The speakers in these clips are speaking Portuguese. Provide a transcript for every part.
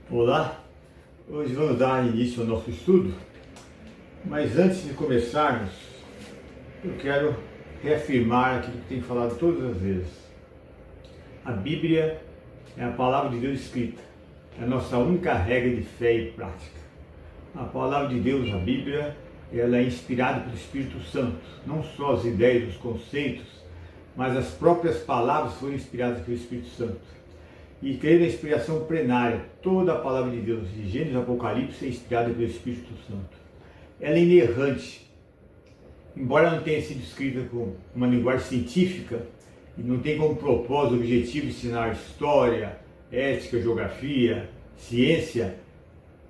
Olá, hoje vamos dar início ao nosso estudo, mas antes de começarmos, eu quero reafirmar aquilo que tenho falado todas as vezes. A Bíblia é a palavra de Deus escrita, é a nossa única regra de fé e prática. A palavra de Deus, a Bíblia, ela é inspirada pelo Espírito Santo, não só as ideias, os conceitos, mas as próprias palavras foram inspiradas pelo Espírito Santo. E creio na inspiração plenária, toda a palavra de Deus, de Gênesis e Apocalipse, é inspirada pelo Espírito Santo. Ela é inerrante, embora não tenha sido escrita com uma linguagem científica, e não tem como propósito, objetivo, ensinar história, ética, geografia, ciência,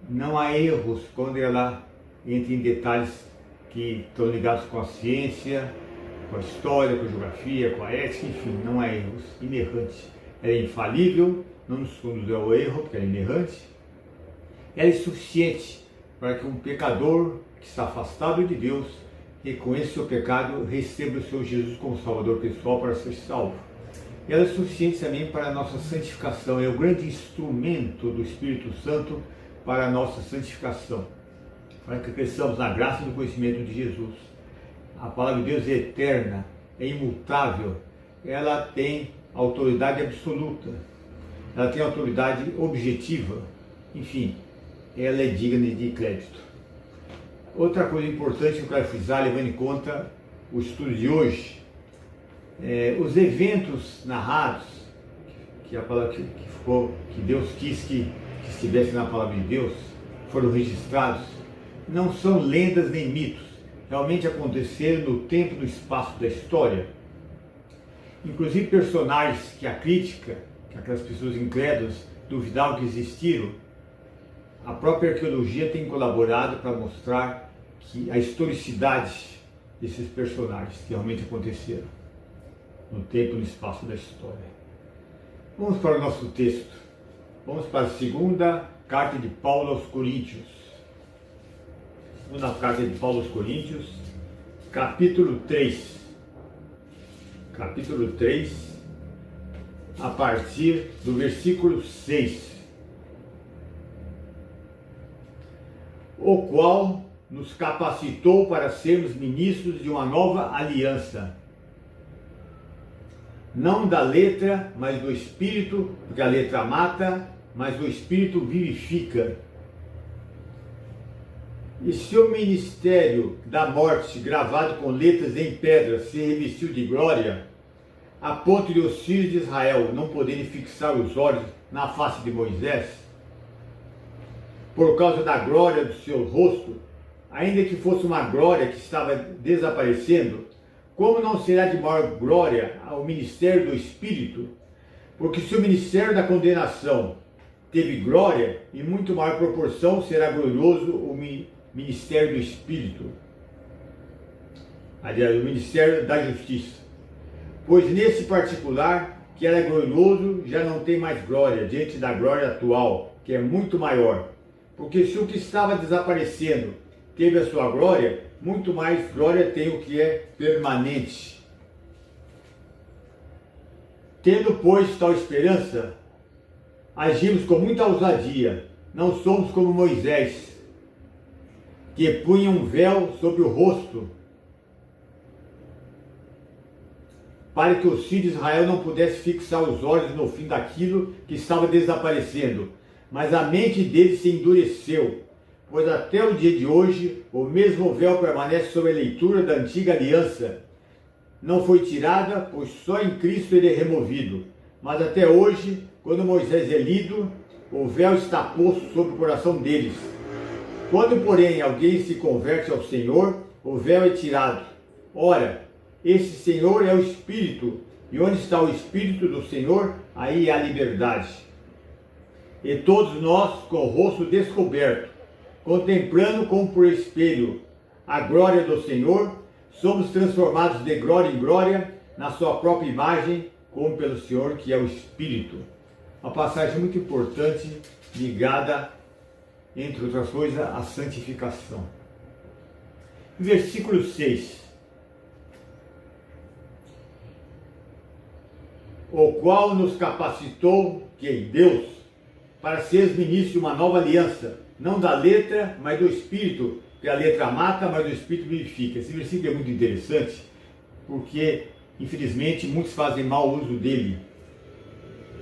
não há erros quando ela entra em detalhes que estão ligados com a ciência, com a história, com a geografia, com a ética, enfim, não há erros, inerrante. Ela é infalível, não nos conduz ao erro, porque ela é inerrante. Ela é suficiente para que um pecador que está afastado de Deus reconheça o seu pecado, receba o seu Jesus como Salvador pessoal para ser salvo. Ela é suficiente também para a nossa santificação, é o grande instrumento do Espírito Santo para a nossa santificação, para que cresçamos na graça e no conhecimento de Jesus. A palavra de Deus é eterna, é imutável, ela tem autoridade absoluta, ela tem autoridade objetiva, enfim, ela é digna de crédito. Outra coisa importante que eu quero frisar, levando em conta o estudo de hoje, os eventos narrados, que a palavra que Deus quis que estivesse na palavra de Deus, foram registrados, não são lendas nem mitos, realmente aconteceram no tempo e no espaço da história. Inclusive personagens que a crítica, que aquelas pessoas incrédulas duvidavam que existiram, a própria arqueologia tem colaborado para mostrar que a historicidade desses personagens que realmente aconteceram no tempo e no espaço da história. Vamos para o nosso texto. Vamos para a segunda carta de Paulo aos Coríntios. Segunda carta de Paulo aos Coríntios, capítulo 3. Capítulo 3, a partir do versículo 6. O qual nos capacitou para sermos ministros de uma nova aliança, não da letra, mas do Espírito, porque a letra mata, mas o Espírito vivifica. E se o ministério da morte, gravado com letras em pedra, se revestiu de glória, a ponto de os filhos de Israel não poderem fixar os olhos na face de Moisés, por causa da glória do seu rosto, ainda que fosse uma glória que estava desaparecendo, como não será de maior glória ao ministério do Espírito? Porque se o ministério da condenação teve glória, em muito maior proporção será glorioso o ministério do Espírito, aliás, o ministério da justiça. Pois nesse particular, que era glorioso, já não tem mais glória, diante da glória atual, que é muito maior. Porque se o que estava desaparecendo teve a sua glória, muito mais glória tem o que é permanente. Tendo, pois, tal esperança, agimos com muita ousadia, não somos como Moisés, que punha um véu sobre o rosto, para que os filhos de Israel não pudessem fixar os olhos no fim daquilo que estava desaparecendo. Mas a mente deles se endureceu, pois até o dia de hoje o mesmo véu permanece sobre a leitura da antiga aliança. Não foi tirada, pois só em Cristo ele é removido. Mas até hoje, quando Moisés é lido, o véu está posto sobre o coração deles. Quando, porém, alguém se converte ao Senhor, o véu é tirado. Ora, esse Senhor é o Espírito, e onde está o Espírito do Senhor, aí há liberdade. E todos nós, com o rosto descoberto, contemplando como por espelho a glória do Senhor, somos transformados de glória em glória na sua própria imagem, como pelo Senhor, que é o Espírito. Uma passagem muito importante, ligada, entre outras coisas, à santificação. Versículo 6. O qual nos capacitou, que em Deus, para seres ministros de uma nova aliança, não da letra, mas do Espírito, porque a letra mata, mas o Espírito vivifica. Esse versículo é muito interessante, porque, infelizmente, muitos fazem mau uso dele.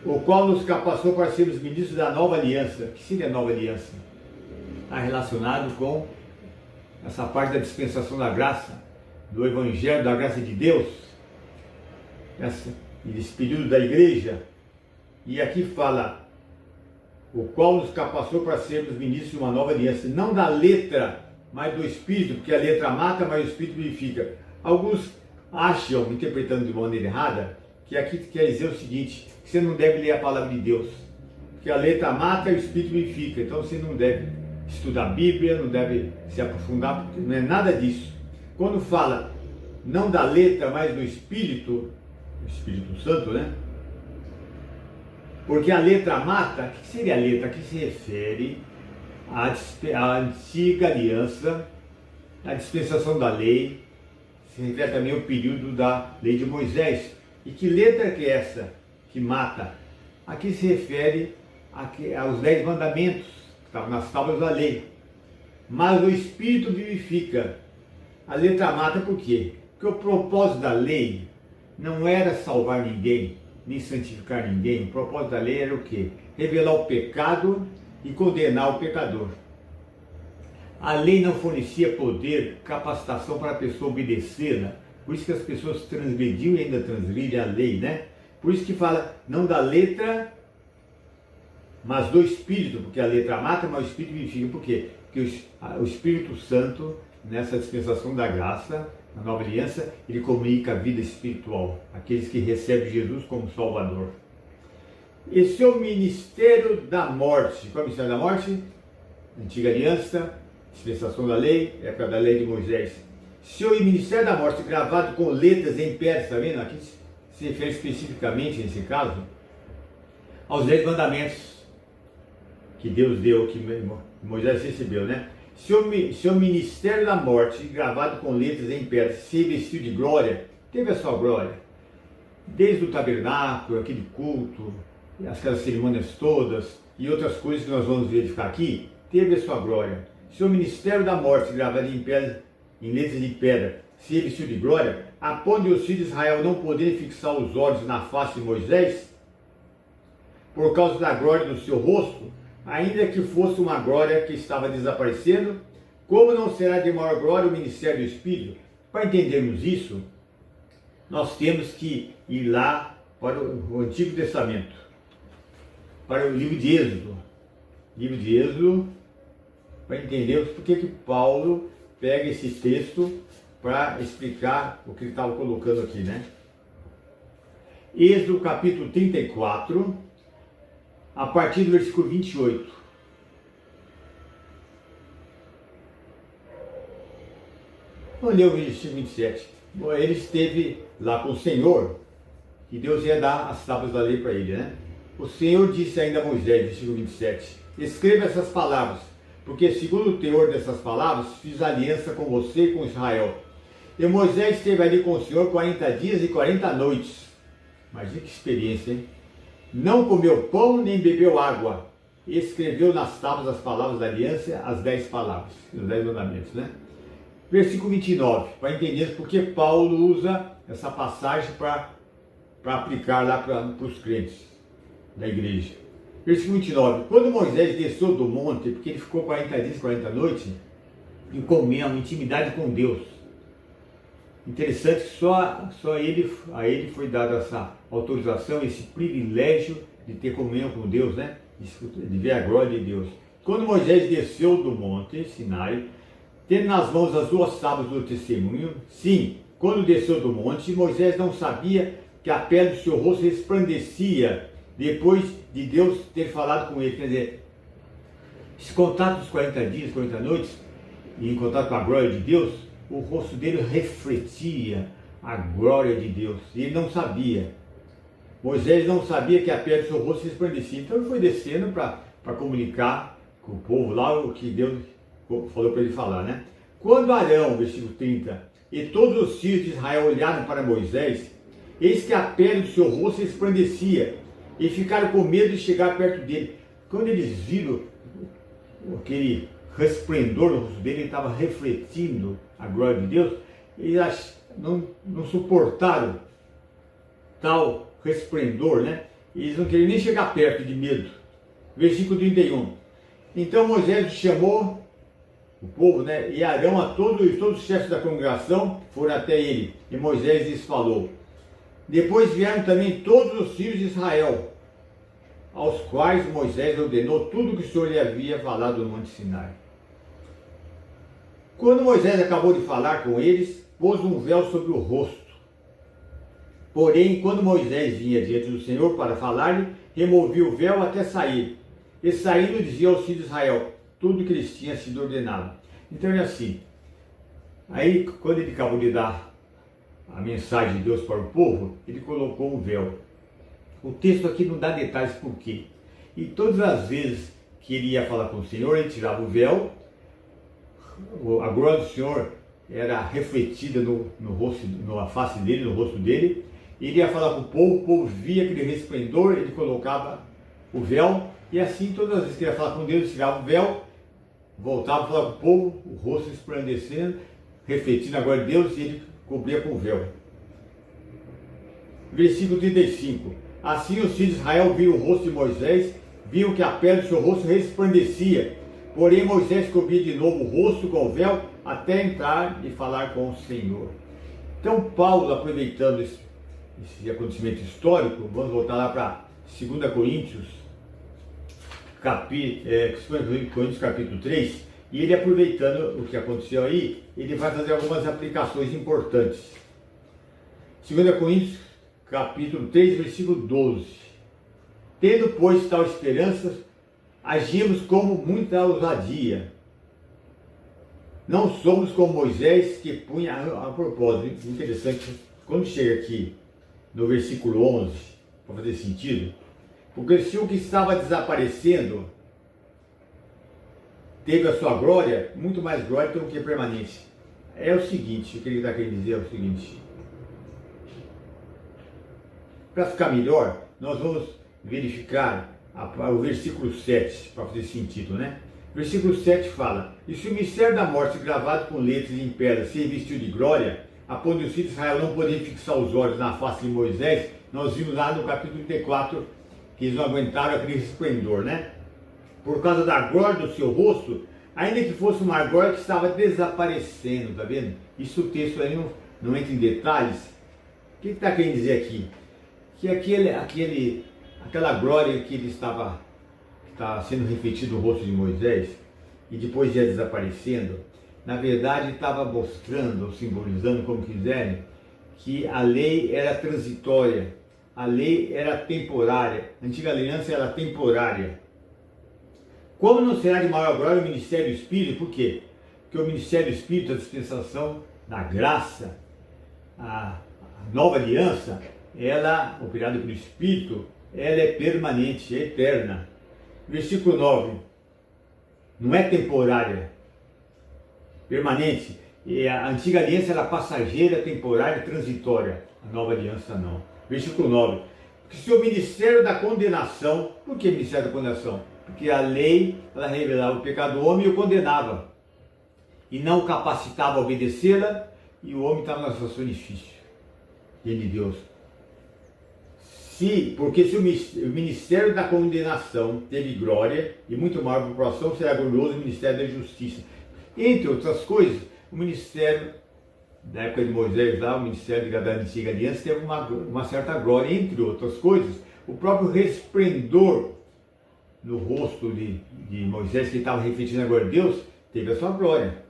O qual nos capacitou para sermos ministros da nova aliança. O que seria a nova aliança? Está relacionado com essa parte da dispensação da graça, do Evangelho, da graça de Deus, esse período da igreja. E aqui fala, o qual nos capacitou para sermos ministros de uma nova aliança, não da letra, mas do Espírito, porque a letra mata, mas o Espírito vivifica. Alguns acham, interpretando de maneira errada, que aqui quer dizer o seguinte, que você não deve ler a palavra de Deus, porque a letra mata e o Espírito vivifica, então você não deve estudar a Bíblia, não deve se aprofundar, porque não é nada disso. Quando fala, não da letra, mas do Espírito, o Espírito Santo, né? Porque a letra mata, o que seria a letra? Aqui se refere à antiga aliança, à dispensação da lei, se refere também ao período da lei de Moisés. E que letra que é essa que mata? Aqui se refere aos 10 mandamentos, que estavam nas tábuas da lei. Mas o Espírito vivifica. A letra mata por quê? Porque o propósito da lei não era salvar ninguém, nem santificar ninguém. O propósito da lei era o quê? Revelar o pecado e condenar o pecador. A lei não fornecia poder, capacitação para a pessoa obedecê-la. Por isso que as pessoas transgrediam e ainda transgridem a lei, né? Por isso que fala, não da letra, mas do Espírito, porque a letra mata, mas o Espírito vivifica. Por quê? Porque o Espírito Santo, nessa dispensação da graça, na nova aliança, ele comunica a vida espiritual, aqueles que recebem Jesus como Salvador. Esse é o ministério da morte. Qual é o ministério da morte? Antiga aliança, dispensação da lei, época da lei de Moisés. Se o ministério da morte gravado com letras em pedra, está vendo? Aqui se refere especificamente, nesse caso, aos 10 mandamentos que Deus deu, que Moisés recebeu, né? Se o ministério da morte, gravado com letras em pedra, se revestiu de glória, teve a sua glória. Desde o tabernáculo, aquele culto, aquelas cerimônias todas e outras coisas que nós vamos verificar aqui, teve a sua glória. Se o ministério da morte, gravado em pedra, em letras de pedra, se revestiu de glória, a ponto de os filhos de Israel não poderem fixar os olhos na face de Moisés, por causa da glória do seu rosto, ainda que fosse uma glória que estava desaparecendo, como não será de maior glória o ministério do Espírito? Para entendermos isso, nós temos que ir lá para o Antigo Testamento, para o livro de Êxodo. Livro de Êxodo, para entendermos por que Paulo pega esse texto para explicar o que ele estava colocando aqui, né? Êxodo capítulo 34, a partir do versículo 28. Vamos ler o versículo 27. Bom, ele esteve lá com o Senhor, e Deus ia dar as tábuas da lei para ele, né? O Senhor disse ainda a Moisés, versículo 27, escreva essas palavras, porque segundo o teor dessas palavras, fiz aliança com você e com Israel. E Moisés esteve ali com o Senhor 40 dias e 40 noites. Imagina que experiência, hein? Não comeu pão nem bebeu água. E escreveu nas tábuas as palavras da aliança, as 10 palavras, os 10 mandamentos, né? Versículo 29, para entender porque Paulo usa essa passagem para aplicar lá para os crentes da igreja. Versículo 29, quando Moisés desceu do monte, porque ele ficou 40 dias e 40 noites, em comunhão, intimidade com Deus. Interessante que só a ele foi dada essa autorização, esse privilégio de ter comunhão com Deus, né? De ver a glória de Deus. Quando Moisés desceu do monte Sinai, tendo nas mãos as 2 tábuas do testemunho, sim, quando desceu do monte, Moisés não sabia que a pele do seu rosto resplandecia depois de Deus ter falado com ele. Quer dizer, esse contato dos 40 dias, 40 noites, e em contato com a glória de Deus, o rosto dele refletia a glória de Deus. E ele não sabia. Moisés não sabia que a pele do seu rosto resplandecia. Então ele foi descendo para comunicar com o povo lá o que Deus falou para ele falar, né? Quando Arão, versículo 30, e todos os filhos de Israel olharam para Moisés, eis que a pele do seu rosto resplandecia, e ficaram com medo de chegar perto dele. quando eles viram aquele resplendor no rosto dele, ele estava refletindo a glória de Deus, eles não suportaram tal resplendor, né? Eles não queriam nem chegar perto de medo. Versículo 31. Então Moisés chamou o povo, né? E Arão, todos os chefes da congregação foram até ele. E Moisés lhes falou. Depois vieram também todos os filhos de Israel, aos quais Moisés ordenou tudo o que o Senhor lhe havia falado no Monte Sinai. Quando Moisés acabou de falar com eles, pôs um véu sobre o rosto. Porém, quando Moisés vinha diante do Senhor para falar-lhe, removia o véu até sair. E saindo dizia aos filhos de Israel tudo o que lhes tinha sido ordenado. Então é assim. Aí, quando ele acabou de dar a mensagem de Deus para o povo, ele colocou um véu. O texto aqui não dá detalhes por quê. E todas as vezes que ele ia falar com o Senhor, ele tirava o véu, a glória do Senhor era refletida no rosto, na face dele, no rosto dele. Ele ia falar com o povo via aquele resplendor, ele colocava o véu, e assim todas as vezes que ele ia falar com Deus, ele tirava o véu, voltava a falar com o povo, o rosto resplandecendo, refletindo a glória de Deus, e ele cobria com o véu. Versículo 35. Assim os filhos de Israel viram o rosto de Moisés, viram que a pele do seu rosto resplandecia. Porém Moisés cobria de novo o rosto com o véu, até entrar e falar com o Senhor. Então Paulo, aproveitando esse acontecimento histórico, vamos voltar lá para 2 Coríntios, capítulo 3, e ele, aproveitando o que aconteceu aí, ele vai fazer algumas aplicações importantes. 2 Coríntios, capítulo 3, versículo 12. Tendo, pois, tal esperança, agimos como muita ousadia. Não somos como Moisés, que punha a propósito. Interessante, quando chega aqui no versículo 11, para fazer sentido, porque se o que estava desaparecendo teve a sua glória, muito mais glória do que permanência. É o seguinte, o que ele está querendo dizer é o seguinte. Para ficar melhor, nós vamos verificar o versículo 7, para fazer sentido, né? Versículo 7 fala: E se o mistério da morte, gravado com letras em pedra, se revestiu de glória, a ponto de os filhos de Israel não poderem fixar os olhos na face de Moisés, nós vimos lá no capítulo 34 que eles não aguentaram aquele esplendor, né? Por causa da glória do seu rosto, ainda que fosse uma glória que estava desaparecendo, tá vendo? Isso o texto aí não entra em detalhes. O que está querendo dizer aqui? Que aquela glória que ele estava sendo refletido no rosto de Moisés e depois ia desaparecendo, na verdade estava mostrando, ou simbolizando, como quiserem, que a lei era transitória, a lei era temporária, a antiga aliança era temporária. Como não será de maior glória o ministério do Espírito? Por quê? Porque o ministério do Espírito, a dispensação da graça, a nova aliança, ela, operada pelo Espírito, ela é permanente, é eterna. Versículo 9. Não é temporária, permanente. E a antiga aliança era passageira, temporária, transitória. A nova aliança não. Versículo 9. Porque se o ministério da condenação, por que ministério da condenação? Porque a lei, ela revelava o pecado do homem e o condenava. E não o capacitava a obedecê-la, e o homem estava na situação difícil. Diante de Deus. Porque se o ministério da condenação teve glória, e muito maior proporção será glorioso o ministério da justiça. Entre outras coisas, o ministério da época de Moisés, lá, o ministério da antiga aliança, teve uma certa glória. Entre outras coisas, o próprio resplendor no rosto de Moisés, que estava refletindo a glória de Deus, teve a sua glória.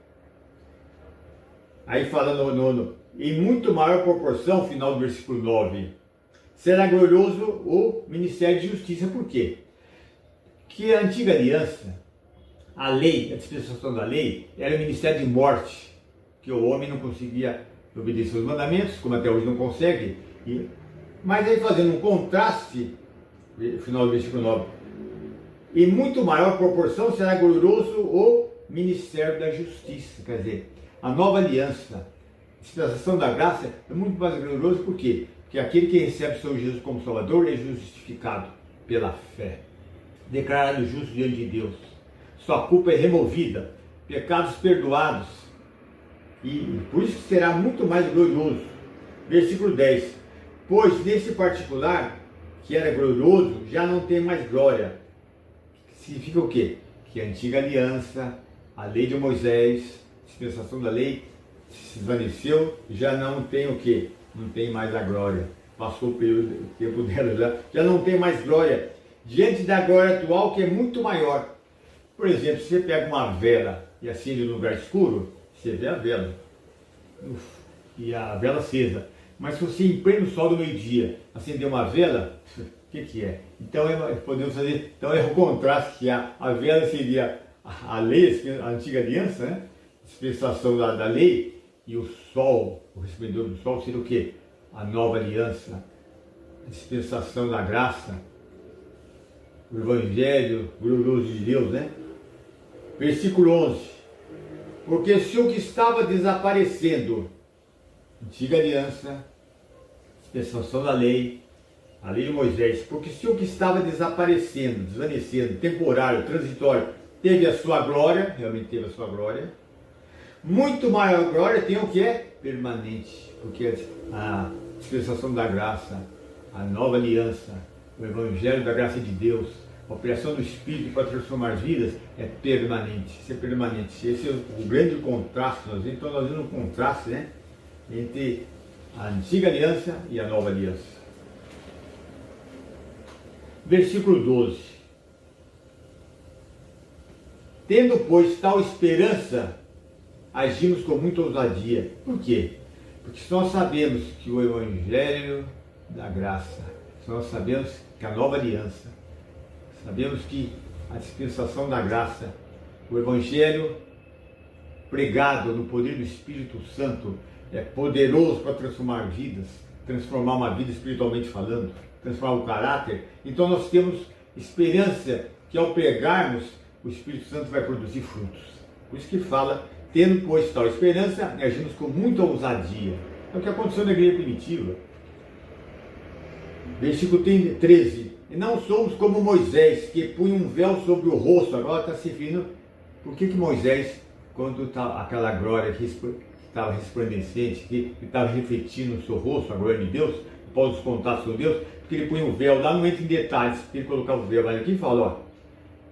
Aí fala em muito maior proporção, final do versículo 9, será glorioso o ministério de justiça. Por quê? Que a antiga aliança, a lei, a dispensação da lei, era o ministério de morte, que o homem não conseguia obedecer os mandamentos, como até hoje não consegue. Mas aí fazendo um contraste, final do versículo 9, em muito maior proporção será glorioso o ministério da justiça. Quer dizer, a nova aliança, a dispensação da graça é muito mais glorioso. Por quê? Porque aquele que recebe o Senhor Jesus como Salvador é justificado pela fé. declarado justo diante de Deus. Sua culpa é removida, pecados perdoados, e por isso que será muito mais glorioso. Versículo 10. Pois nesse particular, que era glorioso, já não tem mais glória. Significa o quê? Que a antiga aliança, a lei de Moisés, a dispensação da lei, se desvaneceu, já não tem o quê? Não tem mais a glória. Passou o tempo dela, já não tem mais glória. Diante da glória atual, que é muito maior. Por exemplo, se você pega uma vela e acende no lugar escuro, você vê a vela. E a vela acesa. Mas se você em pleno sol do meio-dia acender uma vela, o que é? Então podemos fazer, então é o contraste, que a vela seria a lei, a antiga aliança, né? Dispensação da lei, e o sol, o resplendor do sol seria o quê? A nova aliança, a dispensação da graça, o evangelho glorioso de Deus, né? Versículo 11. Porque se o que estava desaparecendo, antiga aliança, dispensação da lei, a lei de Moisés, porque se o que estava desaparecendo, desvanecendo, temporário, transitório, teve a sua glória, realmente teve a sua glória, muito maior glória tem o que é permanente, porque a dispensação da graça, a nova aliança, o evangelho da graça de Deus, a operação do Espírito para transformar vidas é permanente, isso é permanente. Esse é o grande contraste, então nós vemos um contraste, né, entre a antiga aliança e a nova aliança. Versículo 12. Tendo, pois, tal esperança, agimos com muita ousadia. Por quê? Porque se nós sabemos que o evangelho da graça, se nós sabemos que a nova aliança, sabemos que a dispensação da graça, o evangelho pregado no poder do Espírito Santo é poderoso para transformar vidas, transformar uma vida espiritualmente falando, transformar o caráter. Então nós temos esperança que ao pregarmos, o Espírito Santo vai produzir frutos. Por isso que fala, tendo pois tal esperança, agimos com muita ousadia. É o que aconteceu na igreja primitiva. Versículo 13. E não somos como Moisés, que punha um véu sobre o rosto. Agora está se referindo, por que Moisés, quando aquela glória que estava resplandecente, que estava refletindo no seu rosto, a glória de Deus, após os contatos com Deus, porque ele punha um véu, lá não entra em detalhes, porque ele colocava o véu, mas aqui fala, ó,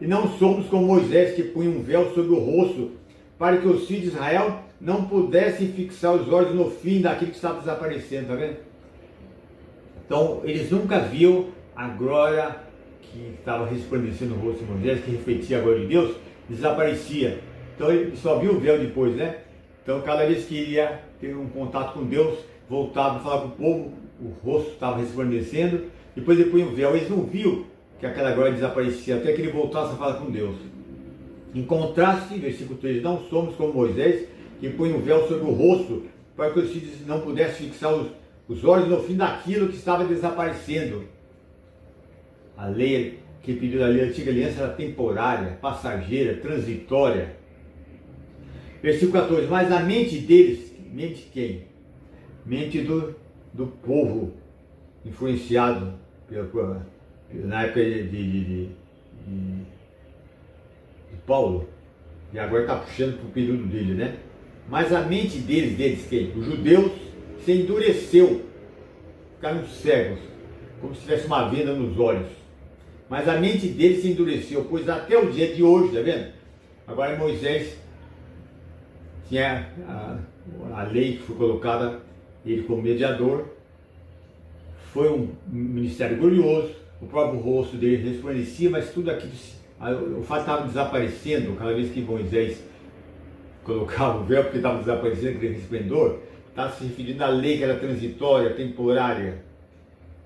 e não somos como Moisés, que punha um véu sobre o rosto, para que os filhos de Israel não pudessem fixar os olhos no fim daquilo que estava desaparecendo, tá vendo? Então, eles nunca viam a glória que estava resplandecendo no rosto de Moisés, que refletia a glória de Deus, desaparecia. Então, ele só viu o véu depois, né? Então, cada vez que ia ter um contato com Deus, voltava para falar com o povo, o rosto estava resplandecendo, depois ele punha o véu, eles não viam que aquela glória desaparecia, até que ele voltasse a falar com Deus. Em contraste, versículo 3, não somos como Moisés, que põe um véu sobre o rosto, para que os filhos não pudessem fixar os olhos no fim daquilo que estava desaparecendo. A lei que pediu da lei, a antiga aliança, era temporária, passageira, transitória. Versículo 14, mas a mente deles, mente quem? Mente do povo, influenciado na época de Paulo, e agora está puxando para o período dele, né? Mas a mente deles quem? Os judeus se endureceu, ficaram cegos, como se tivesse uma venda nos olhos. Mas a mente deles se endureceu, pois até o dia de hoje, tá vendo? Agora Moisés tinha a lei que foi colocada, ele como mediador, foi um ministério glorioso, o próprio rosto dele resplandecia, mas tudo aquilo, o fato estava desaparecendo, cada vez que Moisés colocava o véu, porque estava desaparecendo aquele resplendor, estava se referindo à lei que era transitória, temporária.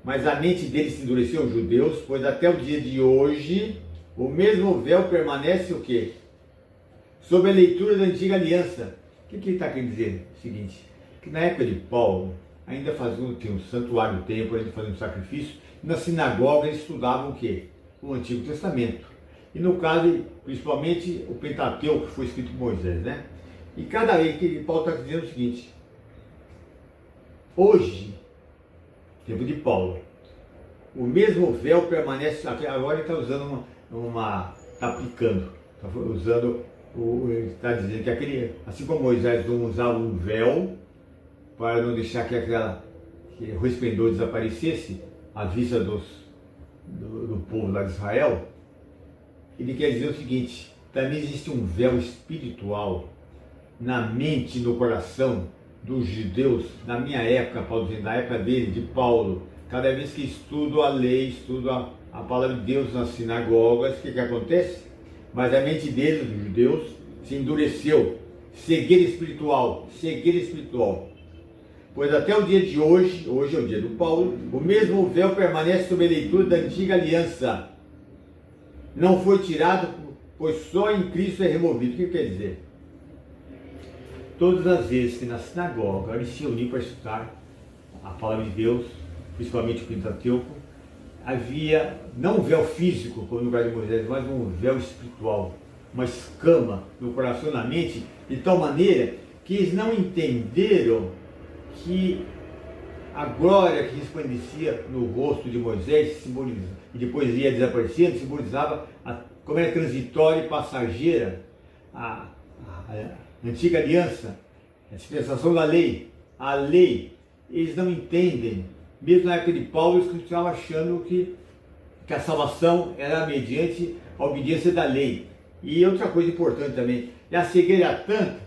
Mas a mente deles se endureceu, os judeus, pois até o dia de hoje, o mesmo véu permanece o quê? Sob a leitura da antiga aliança. O que ele está querendo dizer? O seguinte, que na época de Paulo, ainda tinha um santuário do templo, ainda faziam um sacrifício, e na sinagoga eles estudavam o quê? O Antigo Testamento. E no caso, principalmente o Pentateuco, que foi escrito por Moisés, né? E cada vez que Paulo está dizendo o seguinte, hoje, tempo de Paulo, o mesmo véu permanece, agora ele está usando está aplicando, está usando, está dizendo que aquele, assim como Moisés não usava um véu para não deixar que o resplendor desaparecesse à vista do povo lá de Israel, ele quer dizer o seguinte: também existe um véu espiritual na mente e no coração dos judeus, na minha época, Paulo, na época dele, de Paulo. Cada vez que estudo a lei, estudo a palavra de Deus nas sinagogas, o que acontece? Mas a mente deles, dos judeus, se endureceu. Cegueira espiritual, cegueira espiritual. Pois até o dia de hoje é o dia do Paulo, o mesmo véu permanece sob a leitura da antiga aliança. Não foi tirado, pois só em Cristo é removido. O que quer dizer? Todas as vezes que na sinagoga eles se reuniam para estudar a palavra de Deus, principalmente o Pentateuco, havia não um véu físico, como no lugar de Moisés, mas um véu espiritual, uma escama no coração e na mente, de tal maneira que eles não entenderam que a glória que resplandecia no rosto de Moisés simbolizava, e depois ia desaparecendo, simbolizava como era transitória e passageira a antiga aliança, a dispensação da lei. A lei, eles não entendem. Mesmo na época de Paulo, eles continuavam achando que a salvação era mediante a obediência da lei. E outra coisa importante também, a cegueira era tanta,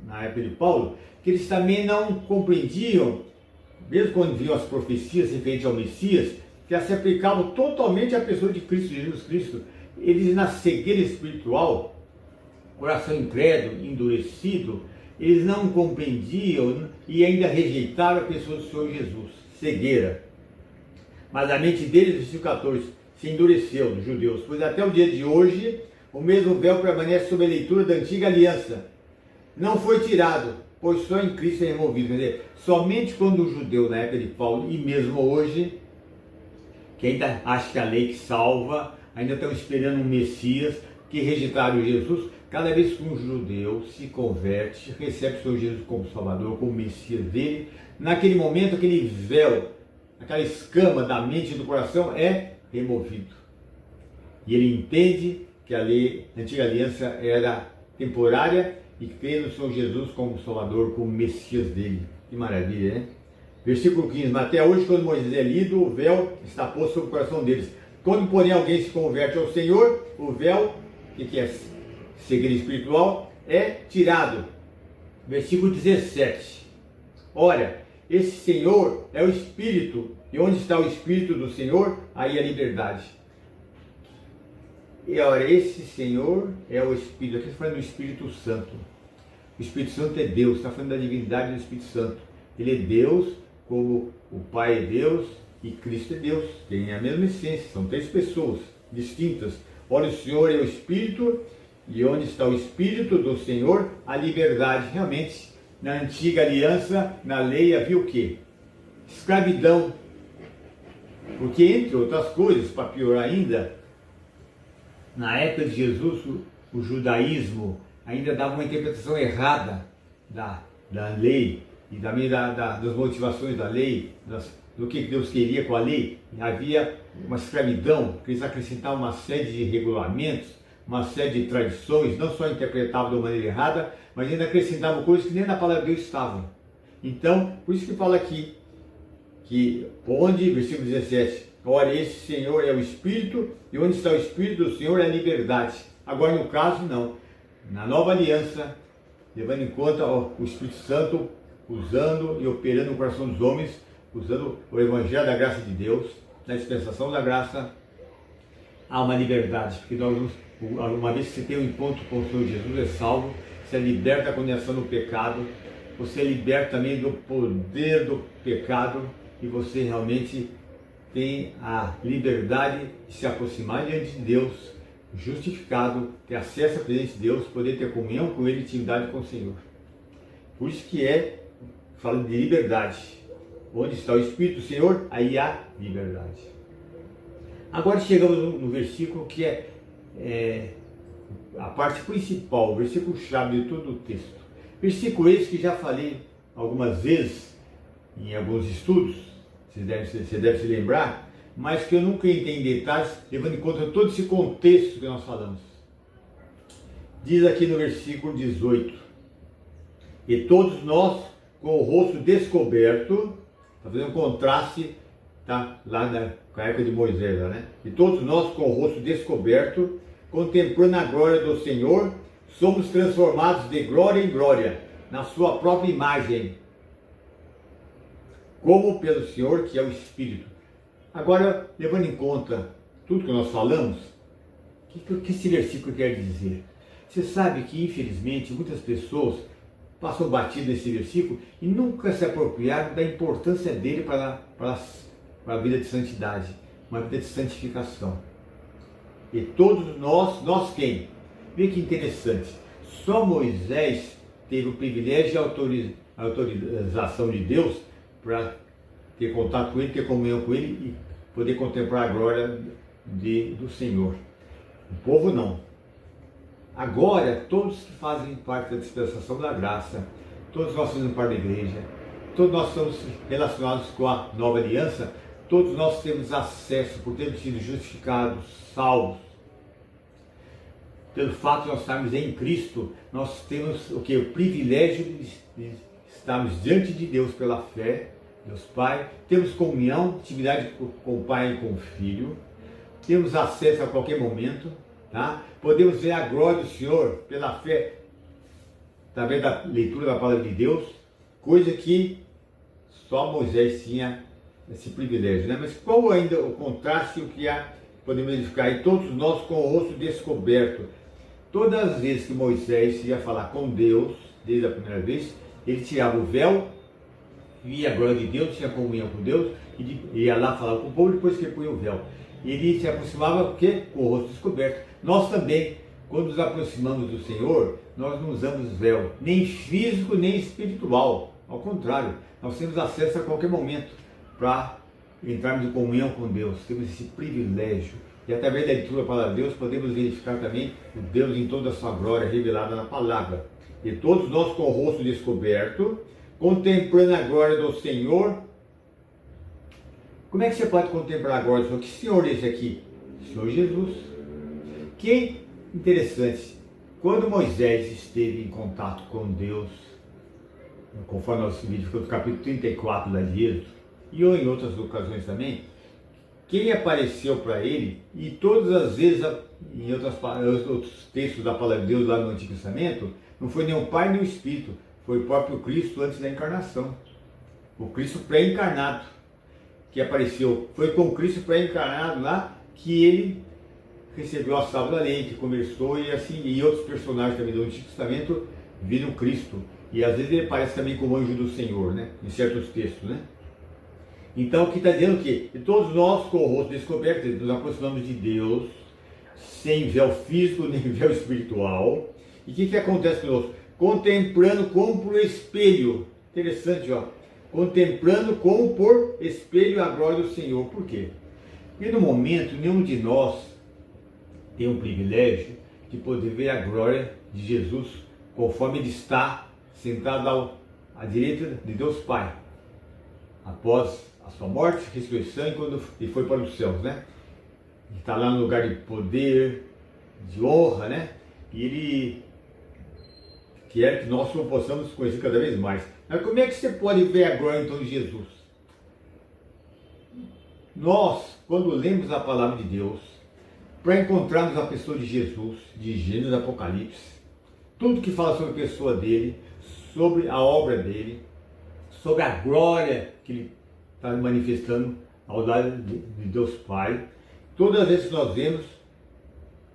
na época de Paulo, que eles também não compreendiam, mesmo quando viam as profecias referentes ao Messias, que elas se aplicavam totalmente à pessoa de Cristo, Jesus Cristo. Eles, na cegueira espiritual, coração incrédulo, endurecido, eles não compreendiam e ainda rejeitaram a pessoa do Senhor Jesus. Cegueira. Mas a mente deles, versículo 14, se endureceu, dos judeus, pois até o dia de hoje o mesmo véu permanece sob a leitura da antiga aliança. Não foi tirado, pois só em Cristo é removido. Quer dizer, somente quando o judeu, na época de Paulo, e mesmo hoje, que ainda acha que a lei que salva, ainda estão esperando um Messias, que rejeitaram Jesus, cada vez que um judeu se converte, recebe o Senhor Jesus como Salvador, como Messias dele, naquele momento, aquele véu, aquela escama da mente e do coração é removido. E ele entende que a lei, a antiga aliança era temporária e crê no Senhor Jesus como Salvador, como Messias dele. Que maravilha, né? Versículo 15. Mas até hoje, quando Moisés é lido, o véu está posto sobre o coração deles. Quando, porém, alguém se converte ao Senhor, o véu, que é cegueira espiritual, é tirado. Versículo 17. Ora, esse Senhor é o Espírito, e onde está o Espírito do Senhor, aí a liberdade. E ora, esse Senhor é o Espírito, aqui está falando do Espírito Santo. O Espírito Santo é Deus, está falando da divindade do Espírito Santo. Ele é Deus, como o Pai é Deus e Cristo é Deus, tem a mesma essência, são três pessoas distintas. Ora, o Senhor é o Espírito, e onde está o Espírito do Senhor, a liberdade. Realmente, na antiga aliança, na lei havia o quê? Escravidão. Porque, entre outras coisas, para piorar ainda, na época de Jesus, o judaísmo ainda dava uma interpretação errada da lei e também das motivações da lei, do que Deus queria com a lei. Havia uma escravidão, que eles acrescentavam uma série de regulamentos, uma série de tradições, não só interpretavam de uma maneira errada, mas ainda acrescentavam coisas que nem na palavra de Deus estavam. Então, por isso que fala aqui, que onde, versículo 17, ora, esse Senhor é o Espírito, e onde está o Espírito do Senhor é a liberdade. Agora, no caso, não. Na nova aliança, levando em conta o Espírito Santo, usando e operando no coração dos homens, usando o Evangelho da graça de Deus, na dispensação da graça, há uma liberdade. Porque uma vez que você tem um encontro com o Senhor Jesus, é salvo, você é liberta da condenação do pecado, você é liberta também do poder do pecado, e você realmente tem a liberdade de se aproximar diante de Deus, justificado, ter acesso à presença de Deus, poder ter comunhão com Ele, intimidade com o Senhor. Por isso que fala de liberdade. Onde está o Espírito do Senhor, aí há liberdade. Agora chegamos no versículo que é a parte principal, o versículo chave de todo o texto. Versículo esse que já falei algumas vezes em alguns estudos, você deve se lembrar, mas que eu nunca entrei em detalhes, levando em conta todo esse contexto que nós falamos. Diz aqui no versículo 18: e todos nós, com o rosto descoberto, está fazendo um contraste, tá? Lá com a época de Moisés, né? E todos nós, com o rosto descoberto, contemplando a glória do Senhor, somos transformados de glória em glória, na sua própria imagem, como pelo Senhor, que é o Espírito. Agora, levando em conta tudo que nós falamos, o que esse versículo quer dizer? Você sabe que, infelizmente, muitas pessoas passam batido nesse versículo e nunca se apropriaram da importância dele para a vida de santidade, uma vida de santificação. E todos nós quem? Veja que interessante, só Moisés teve o privilégio e a autorização de Deus para ter contato com ele, ter comunhão com ele e poder contemplar a glória do Senhor. O povo não. Agora, todos que fazem parte da dispensação da graça, todos nós fazemos parte da igreja, todos nós estamos relacionados com a nova aliança, todos nós temos acesso, por termos sido justificados, salvos. Pelo fato de nós estarmos em Cristo, nós temos o que? O privilégio de estarmos diante de Deus pela fé, Deus Pai, temos comunhão, intimidade com o Pai e com o Filho, temos acesso a qualquer momento, tá? Podemos ver a glória do Senhor pela fé, através da leitura da palavra de Deus, coisa que só Moisés tinha esse privilégio, né? Mas qual ainda o contraste, o que há, podemos verificar? E todos nós com o rosto descoberto. Todas as vezes que Moisés ia falar com Deus, desde a primeira vez, ele tirava o véu, via a glória de Deus, tinha comunhão com Deus, e ia lá falar com o povo, depois que ele punha o véu. Ele se aproximava porque? Com o rosto descoberto. Nós também, quando nos aproximamos do Senhor, nós não usamos véu, nem físico, nem espiritual. Ao contrário, nós temos acesso a qualquer momento para entrarmos em comunhão com Deus. Temos esse privilégio. E através da leitura da palavra de Deus, podemos verificar também o Deus em toda a sua glória revelada na palavra. E todos nós com o rosto descoberto, contemplando a glória do Senhor. Como é que você pode contemplar a glória do Senhor? Que Senhor é esse aqui? Senhor Jesus. Que interessante, quando Moisés esteve em contato com Deus, conforme nós verificamos no capítulo 34 da de Êxodo, e ou em outras ocasiões também, quem apareceu para ele, e todas as vezes, em outros textos da palavra de Deus lá no Antigo Testamento, não foi nem o Pai nem o Espírito, foi o próprio Cristo antes da encarnação. O Cristo pré-encarnado que apareceu. Foi com o Cristo pré-encarnado lá que ele recebeu a tábua da lei, que conversou, e assim, e outros personagens também do Antigo Testamento viram Cristo. E às vezes ele aparece também como anjo do Senhor, né? Em certos textos, né? Então aqui está dizendo que todos nós com o rosto descoberto nos aproximamos de Deus, sem véu físico nem véu espiritual. E o que acontece conosco? Contemplando como por espelho. Interessante, ó. Contemplando como por espelho a glória do Senhor. Por quê? Porque no momento nenhum de nós tem um privilégio de poder ver a glória de Jesus conforme ele está sentado à direita de Deus Pai, após a sua morte, ressurreição e quando ele foi para os céus, né? Ele está lá no lugar de poder, de honra, né? E ele quer que nós possamos conhecer cada vez mais. Mas como é que você pode ver a glória então de Jesus? Nós, quando lemos a palavra de Deus, para encontrarmos a pessoa de Jesus, de Gênesis, Apocalipse, tudo que fala sobre a pessoa dele, sobre a obra dele, sobre a glória que ele está manifestando ao lado de Deus Pai, todas as vezes que nós vemos,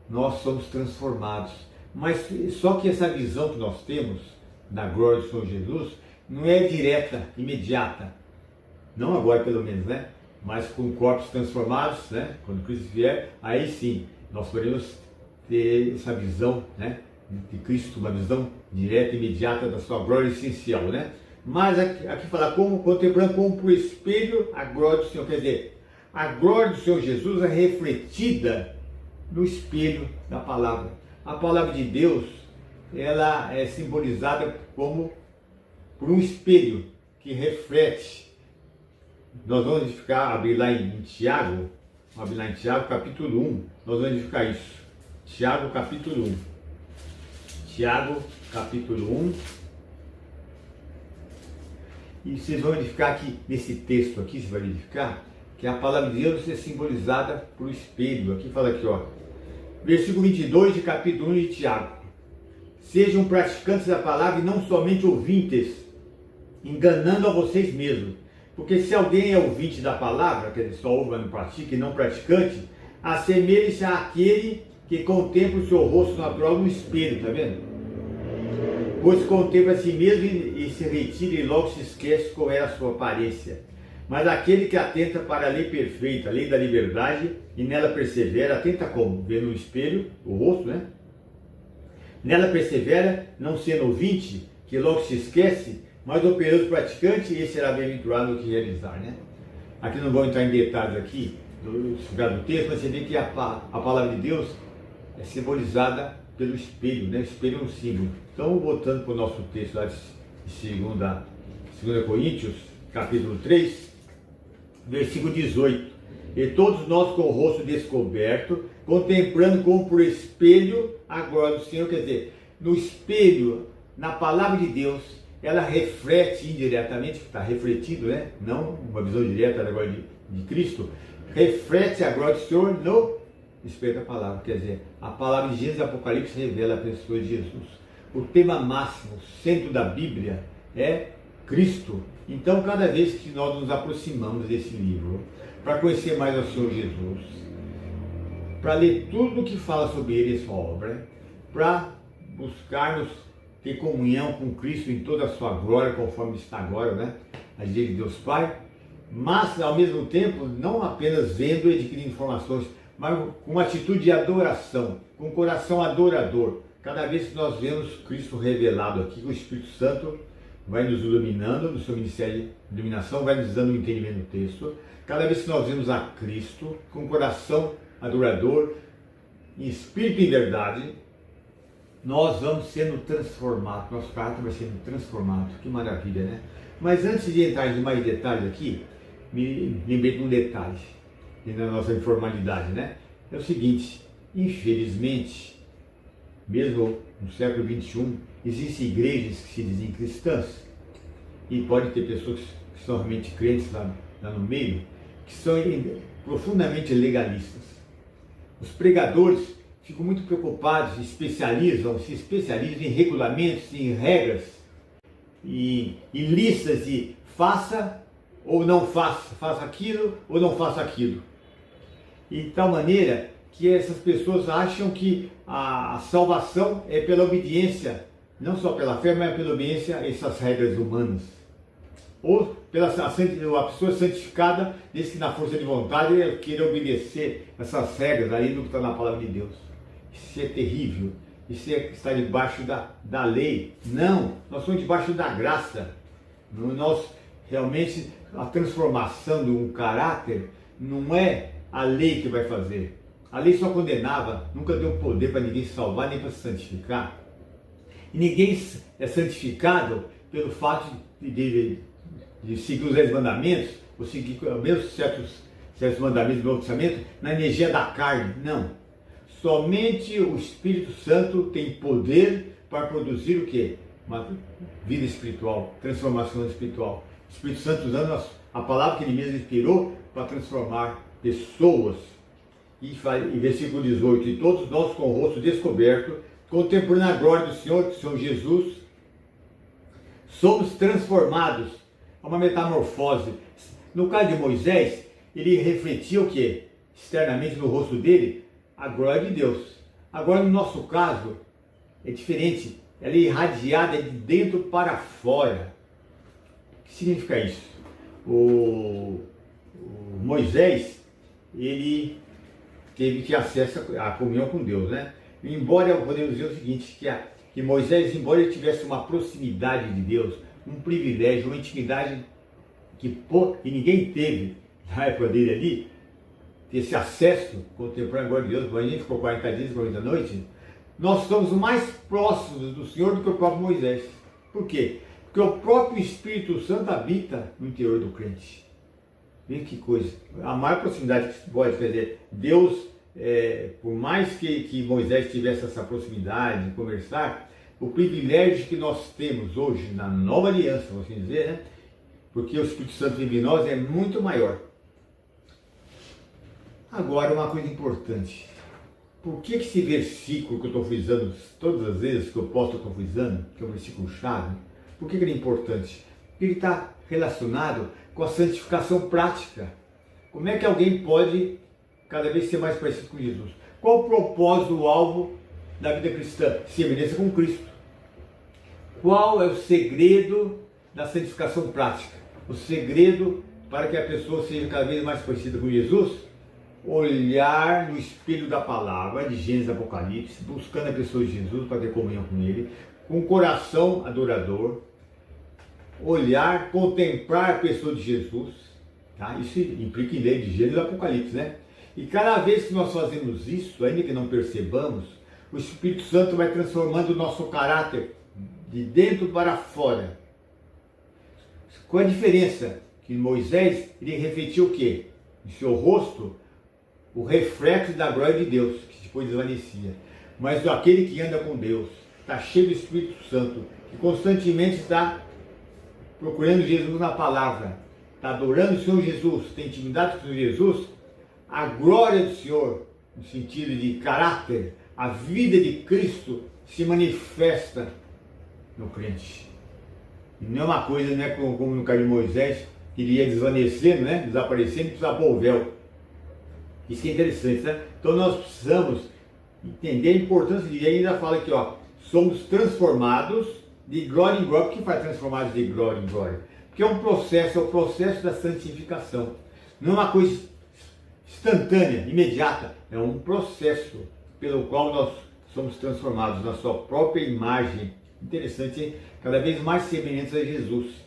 nós somos transformados. Mas só que essa visão que nós temos da glória do Senhor Jesus não é direta, imediata. Não agora pelo menos, né? Mas com corpos transformados, né? Quando Cristo vier, aí sim, nós podemos ter essa visão, né? De Cristo, uma visão direta, imediata da sua glória essencial, né? Mas aqui fala como contemplando como por espelho a glória do Senhor. Quer dizer, a glória do Senhor Jesus é refletida no espelho da palavra. A palavra de Deus, ela é simbolizada como por um espelho que reflete Nós vamos verificar, abrir lá em Tiago, capítulo 1, nós vamos verificar isso. Tiago, capítulo 1. Tiago, capítulo 1. E vocês vão verificar que nesse texto aqui, você vai verificar que a palavra de Deus é simbolizada por espelho. Aqui fala aqui, ó. Versículo 22 de capítulo 1 de Tiago. Sejam praticantes da palavra e não somente ouvintes, enganando a vocês mesmos. Porque se alguém é ouvinte da palavra, quer dizer, só ouve, mas não pratica, e não praticante, assemelhe-se àquele que contempla o seu rosto natural no espelho, tá vendo? Pois contempla a si mesmo e se retira e logo se esquece qual é a sua aparência. Mas aquele que atenta para a lei perfeita, a lei da liberdade, e nela persevera, atenta como? Vê no espelho, o rosto, né? Nela persevera, não sendo ouvinte, que logo se esquece, mas operoso praticante, esse será bem-aventurado no que realizar, né? Aqui não vou entrar em detalhes aqui do texto, mas você vê que a palavra de Deus é simbolizada pelo espelho, né? O espelho é um símbolo. Então, voltando para o nosso texto lá de 2 Coríntios, capítulo 3, versículo 18. E todos nós com o rosto descoberto, contemplando como por espelho a glória do Senhor. Quer dizer, no espelho, na palavra de Deus, ela reflete indiretamente, que está refletido, né? Não uma visão direta da glória de Cristo, reflete a glória do Senhor no espelho da palavra. Quer dizer, a palavra de Jesus, Apocalipse, revela a pessoa de Jesus. O tema máximo, o centro da Bíblia é Cristo. Então, cada vez que nós nos aproximamos desse livro, para conhecer mais o Senhor Jesus, para ler tudo o que fala sobre Ele e sua obra, para buscarmos ter comunhão com Cristo em toda a sua glória, conforme está agora, né? A direita de Deus Pai, mas ao mesmo tempo, não apenas vendo e adquirindo informações, mas com uma atitude de adoração, com um coração adorador. Cada vez que nós vemos Cristo revelado aqui, o Espírito Santo vai nos iluminando, no seu ministério de iluminação, vai nos dando um entendimento do texto. Cada vez que nós vemos a Cristo, com um coração adorador, em espírito e verdade, nós vamos sendo transformados, nosso caráter vai sendo transformado. Que maravilha, né? Mas antes de entrar em mais detalhes aqui, me lembrei de um detalhe na nossa informalidade, né? É o seguinte, infelizmente, mesmo no século XXI, existem igrejas que se dizem cristãs, e pode ter pessoas que são realmente crentes lá no meio, que são profundamente legalistas. Os pregadores ficam muito preocupados, se especializam em regulamentos, em regras, e listas de faça ou não faça, faça aquilo ou não faça aquilo. E de tal maneira que essas pessoas acham que a salvação é pela obediência, não só pela fé, mas pela obediência a essas regras humanas. Ou pela a pessoa santificada, diz que na força de vontade ele queira obedecer essas regras aí do que está na palavra de Deus. Isso é terrível. Isso está debaixo da lei. Não, nós somos debaixo da graça. Nós realmente, a transformação de um caráter não é a lei que vai fazer. A lei só condenava, nunca deu poder para ninguém se salvar, nem para se santificar. E ninguém é santificado pelo fato de seguir os 10 mandamentos, ou seguir mesmo certos mandamentos do Novo Testamento, na energia da carne. Não. Somente o Espírito Santo tem poder para produzir o quê? Uma vida espiritual, transformação espiritual. O Espírito Santo usando a palavra que ele mesmo inspirou para transformar pessoas. E versículo 18, e todos nós com o rosto descoberto, contemplando a glória do Senhor Jesus, somos transformados. É uma metamorfose. No caso de Moisés, ele refletia o quê? Externamente no rosto dele, a glória de Deus. Agora, no nosso caso, é diferente. Ela é irradiada de dentro para fora. O que significa isso? O Moisés, ele teve que acesso à comunhão com Deus, né? Embora, podemos dizer o seguinte, que Moisés, embora ele tivesse uma proximidade de Deus, um privilégio, uma intimidade que ninguém teve na época dele ali, ter esse acesso contemporâneo agora de Deus, a gente ficou 40 dias, 40 noites, nós estamos mais próximos do Senhor do que o próprio Moisés. Por quê? Porque o próprio Espírito Santo habita no interior do crente. Vê que coisa. A maior proximidade que se pode, quer dizer, Deus, por mais que Moisés tivesse essa proximidade de conversar, o privilégio que nós temos hoje na nova aliança, vamos assim dizer, né? Porque o Espírito Santo vive em nós é muito maior. Agora, uma coisa importante. Por que esse versículo que eu estou frisando todas as vezes que eu posto, eu estou frisando, que é um versículo chave, por que ele é importante? Porque ele está relacionado com a santificação prática. Como é que alguém pode cada vez ser mais parecido com Jesus? Qual o propósito, o alvo da vida cristã? Semelhança com Cristo. Qual é o segredo da santificação prática? O segredo para que a pessoa seja cada vez mais parecida com Jesus? Olhar no espelho da palavra de Gênesis e Apocalipse, buscando a pessoa de Jesus para ter comunhão com Ele, com o coração adorador, olhar, contemplar a pessoa de Jesus, tá? Isso implica em lei de Gênesis e Apocalipse, né? E cada vez que nós fazemos isso, ainda que não percebamos, o Espírito Santo vai transformando o nosso caráter de dentro para fora. Qual a diferença? Que Moisés, ele refletiu o quê? Em seu rosto, o reflexo da glória de Deus, que depois desvanecia. Mas aquele que anda com Deus, está cheio do Espírito Santo, que constantemente está procurando Jesus na palavra, está adorando o Senhor Jesus, tem intimidade com o Senhor Jesus, a glória do Senhor, no sentido de caráter, a vida de Cristo se manifesta no crente. E não é uma coisa, né, como no caso de Moisés, que ele ia desvanecendo, né, desaparecendo e precisava pôr o véu. Isso que é interessante, né? Então nós precisamos entender a importância de, ele ainda fala aqui, ó, somos transformados de glória em glória. Por que faz transformados de glória em glória? Porque é um processo, é o processo da santificação. Não é uma coisa instantânea, imediata, é um processo pelo qual nós somos transformados na sua própria imagem. Interessante, hein? Cada vez mais semelhantes a Jesus.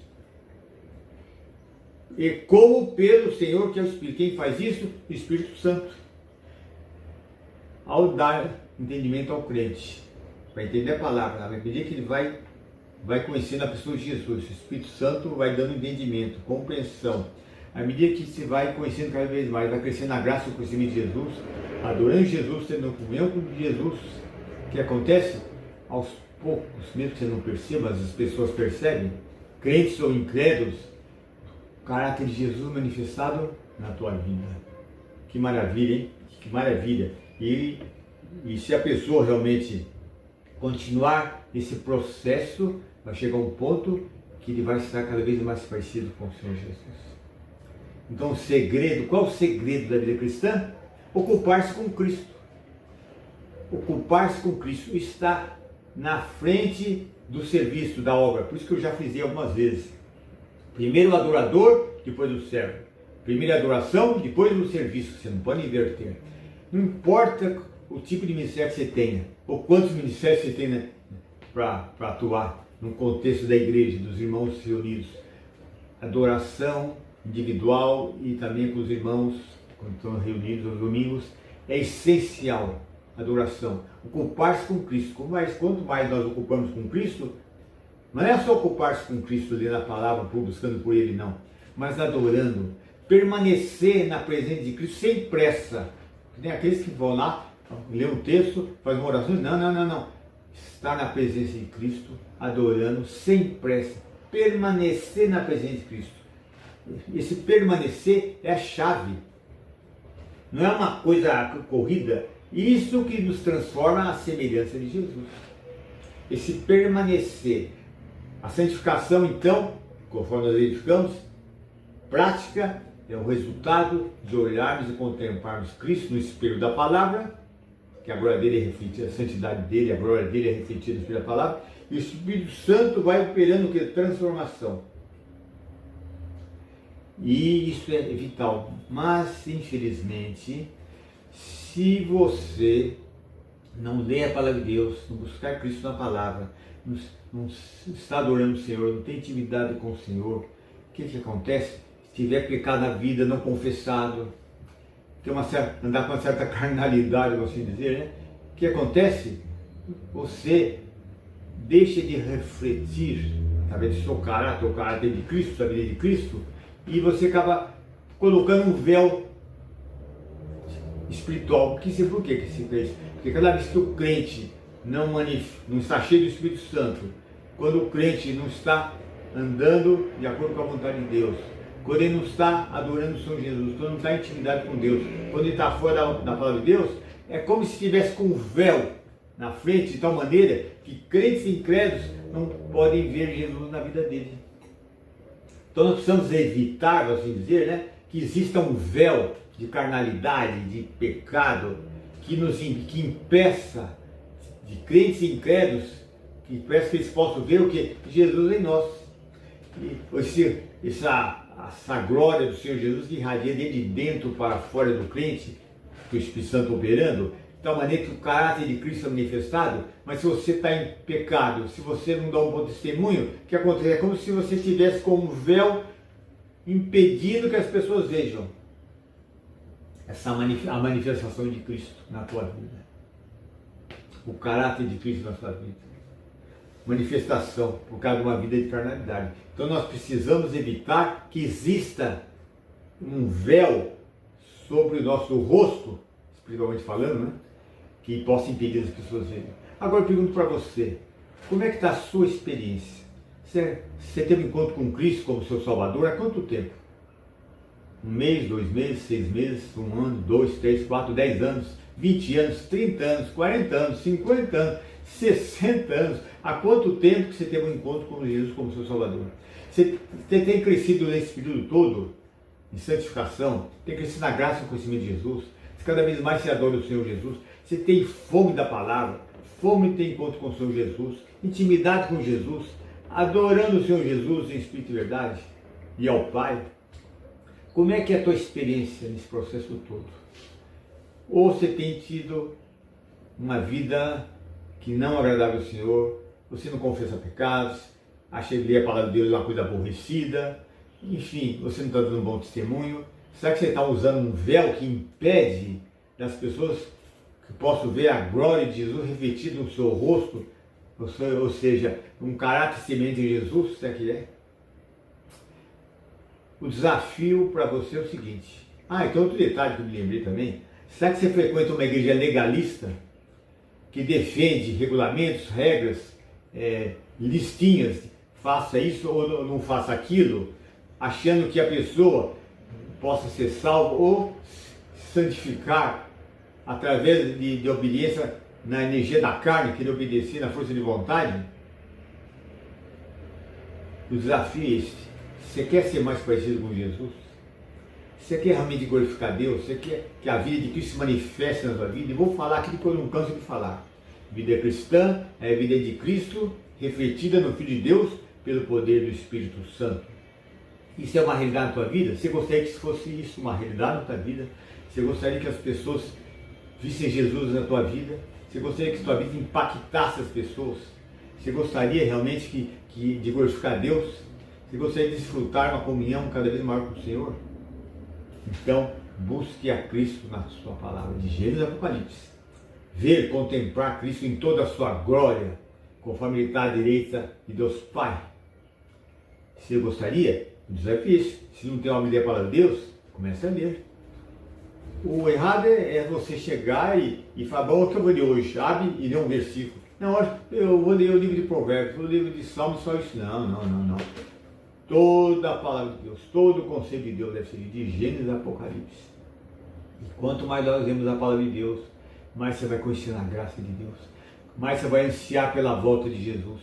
E como pelo Senhor que é o Espírito. Quem faz isso? O Espírito Santo. Ao dar entendimento ao crente, para entender a palavra, à medida que ele vai conhecendo a pessoa de Jesus, o Espírito Santo vai dando entendimento, compreensão. À medida que você vai conhecendo cada vez mais, vai crescendo na graça e conhecimento de Jesus, adorando Jesus, tendo comunhão com Jesus, o que acontece? Aos poucos, mesmo que você não perceba, as pessoas percebem, crentes ou incrédulos, o caráter de Jesus manifestado na tua vida. Que maravilha, hein? Que maravilha. E se a pessoa realmente continuar esse processo, vai chegar um ponto que ele vai estar cada vez mais parecido com o Senhor Jesus. Então o segredo, qual o segredo da vida cristã? Ocupar-se com Cristo. Ocupar-se com Cristo está na frente do serviço, da obra. Por isso que eu já frisei algumas vezes. Primeiro o adorador, depois o servo. Primeiro a adoração, depois o serviço. Você não pode inverter. Não importa o tipo de ministério que você tenha, ou quantos ministérios você tem para atuar no contexto da igreja, dos irmãos reunidos. Adoração individual e também com os irmãos, quando estão reunidos aos domingos, é essencial. Adoração. Ocupar-se com Cristo. Quanto mais nós ocupamos com Cristo, não é só ocupar-se com Cristo, lendo a palavra, buscando por Ele, não. Mas adorando. Permanecer na presença de Cristo sem pressa. Tem aqueles que vão lá, lê um texto, faz uma oração. Não. Estar na presença de Cristo, adorando, sem pressa. Permanecer na presença de Cristo. Esse permanecer é a chave. Não é uma coisa corrida. Isso que nos transforma à semelhança de Jesus. Esse permanecer. A santificação, então, conforme nós verificamos, prática é o resultado de olharmos e contemplarmos Cristo no espelho da palavra, que a glória dele é refletida, a santidade dele, a glória dele é refletida no espelho da palavra, e o Espírito Santo vai operando o que? Transformação. E isso é vital. Mas, infelizmente, se você não lê a palavra de Deus, não buscar Cristo na palavra, não está adorando o Senhor, não tem intimidade com o Senhor, o que acontece? Se tiver pecado na vida, não confessado, andar com uma certa carnalidade, vou assim dizer, né? O que acontece? Você deixa de refletir através do seu caráter, o caráter de Cristo, a vida de Cristo, e você acaba colocando um véu espiritual. Por que que se fez? Porque cada vez que o crente não está cheio do Espírito Santo, quando o crente não está andando de acordo com a vontade de Deus, quando ele não está adorando o Senhor Jesus, quando não está em intimidade com Deus, quando ele está fora da palavra de Deus, é como se estivesse com um véu na frente, de tal maneira que crentes e incrédulos não podem ver Jesus na vida dele. Então nós precisamos evitar, assim dizer, né, que exista um véu de carnalidade, de pecado, que impeça de crentes e incrédulos, que impeça que eles possam ver o que? Jesus em nós. E essa glória do Senhor Jesus que irradia de dentro para fora do crente, que o Espírito Santo operando, de tal maneira que o caráter de Cristo é manifestado. Mas se você está em pecado, se você não dá um bom testemunho, o que acontece? É como se você estivesse com um véu impedindo que as pessoas vejam a manifestação de Cristo na tua vida, o caráter de Cristo na tua vida, manifestação por causa de uma vida de carnalidade. Então nós precisamos evitar que exista um véu sobre o nosso rosto, espiritualmente falando, né, que possa impedir as pessoas verem. Agora eu pergunto para você, como é que está a sua experiência? Você teve um encontro com Cristo como seu Salvador há quanto tempo? 1 mês, 2 meses, 6 meses, 1 ano, 2, 3, 4, 10 anos, 20 anos, 30 anos, 40 anos, 50 anos, 60 anos. Há quanto tempo que você teve um encontro com Jesus como seu Salvador? Você tem crescido nesse período todo em santificação? Tem crescido na graça e no conhecimento de Jesus? Você cada vez mais se adora o Senhor Jesus? Você tem fome da palavra? Fome de ter encontro com o Senhor Jesus? Intimidade com Jesus? Adorando o Senhor Jesus em espírito e verdade? E ao Pai? Como é que é a tua experiência nesse processo todo? Ou você tem tido uma vida que não agrada ao Senhor, você não confessa pecados, acha que ler a palavra de Deus é uma coisa aborrecida, enfim, você não está dando um bom testemunho? Será que você está usando um véu que impede das pessoas que possam ver a glória de Jesus refletida no seu rosto, ou seja, um caráter semelhante a Jesus? Será que é? O desafio para você é o seguinte. Então outro detalhe que eu me lembrei também. Será que você frequenta uma igreja legalista que defende regulamentos, regras, listinhas, faça isso ou não faça aquilo, achando que a pessoa possa ser salva ou santificar através de obediência na energia da carne, querer obedecer na força de vontade? O desafio é esse. Você quer ser mais parecido com Jesus? Você quer realmente glorificar Deus? Você quer que a vida de Cristo se manifeste na sua vida? E vou falar aquilo que eu não canso de falar. Vida cristã é a vida de Cristo refletida no Filho de Deus pelo poder do Espírito Santo. Isso é uma realidade na tua vida? Você gostaria que fosse isso uma realidade na tua vida? Você gostaria que as pessoas vissem Jesus na tua vida? Você gostaria que a tua vida impactasse as pessoas? Você gostaria realmente de glorificar Deus? Você gostaria de desfrutar uma comunhão cada vez maior com o Senhor? Então, busque a Cristo na sua palavra, de Gênesis e Apocalipse. Ver, contemplar Cristo em toda a sua glória, conforme Ele está à direita de Deus Pai. Se eu gostaria, o desafio é esse. Se não tem uma ideia da palavra de Deus, comece a ler. O errado é você chegar e falar, bom, o que eu vou ler hoje? Abre e lê um versículo. Não, eu vou ler o livro de Provérbios, o livro de Salmos, só isso. Não. Toda a palavra de Deus, todo o conceito de Deus deve ser de Gênesis e Apocalipse. E quanto mais nós lemos a palavra de Deus, mais você vai conhecer a graça de Deus, mais você vai ansiar pela volta de Jesus.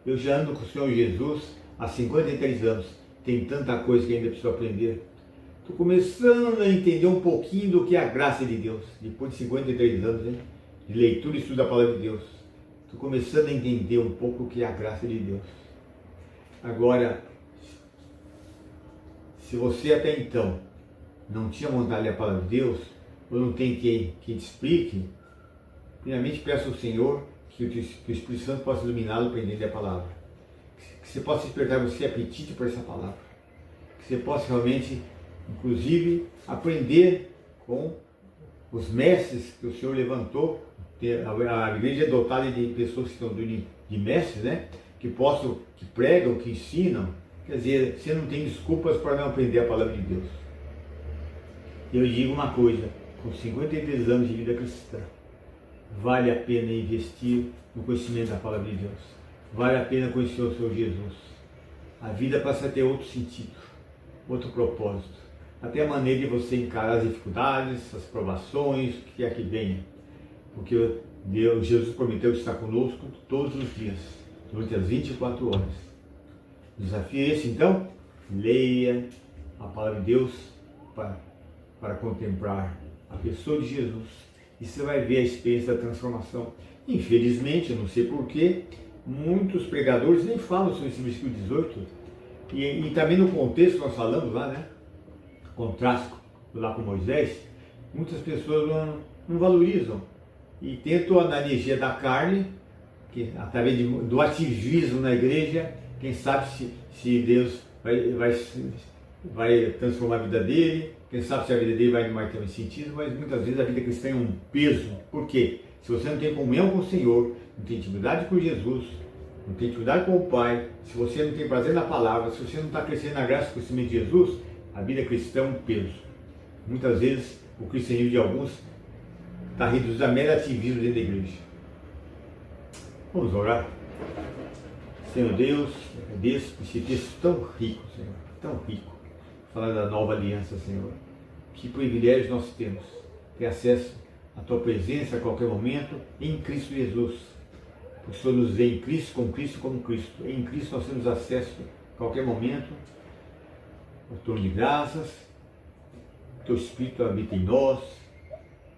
Eu já ando com o Senhor Jesus há 53 anos, tem tanta coisa que ainda preciso aprender. Estou começando a entender um pouquinho do que é a graça de Deus, depois de 53 anos, né, de leitura e estudo da palavra de Deus. Estou começando a entender um pouco o que é a graça de Deus. Agora, se você até então não tinha vontade de ler a palavra de Deus, ou não tem quem te explique, primeiramente peço ao Senhor que o Espírito Santo possa iluminá-lo para entender a palavra. Que você possa despertar você apetite por essa palavra. Que você possa realmente, inclusive, aprender com os mestres que o Senhor levantou. A igreja é dotada de pessoas que estão de mestres, né? Que pregam, que ensinam, Quer dizer, você não tem desculpas para não aprender a palavra de Deus. Eu digo uma coisa, com 53 anos de vida cristã, vale a pena investir no conhecimento da palavra de Deus. Vale a pena conhecer o Senhor Jesus. A vida passa a ter outro sentido, outro propósito. Até a maneira de você encarar as dificuldades, as provações, o que quer que venha. Porque Deus, Jesus prometeu estar conosco todos os dias, durante as 24 horas. O desafio é esse, então, leia a palavra de Deus para contemplar a pessoa de Jesus. E você vai ver a experiência da transformação. Infelizmente, eu não sei porquê, muitos pregadores nem falam sobre esse versículo 18. E também no contexto que nós falamos lá, né? Contraste lá com Moisés, muitas pessoas não valorizam. E tentam a energia da carne, que, através do ativismo na igreja, quem sabe se Deus vai transformar a vida dele, quem sabe se a vida dele vai ter um sentido, mas muitas vezes a vida cristã é um peso. Por quê? Se você não tem comunhão com o Senhor, não tem intimidade com Jesus, não tem intimidade com o Pai, se você não tem prazer na palavra, se você não está crescendo na graça e conhecimento de Jesus, a vida cristã é um peso. Muitas vezes o cristianismo de alguns está reduzido a mero ativismo dentro da igreja. Vamos orar. Senhor Deus, agradeço por esse texto tão rico, Senhor, tão rico. Falar da nova aliança, Senhor. Que privilégio nós temos ter acesso à Tua presença a qualquer momento em Cristo Jesus. O Senhor nos vê em Cristo, com Cristo como Cristo. Em Cristo nós temos acesso a qualquer momento ao trono de graças. O Teu Espírito habita em nós.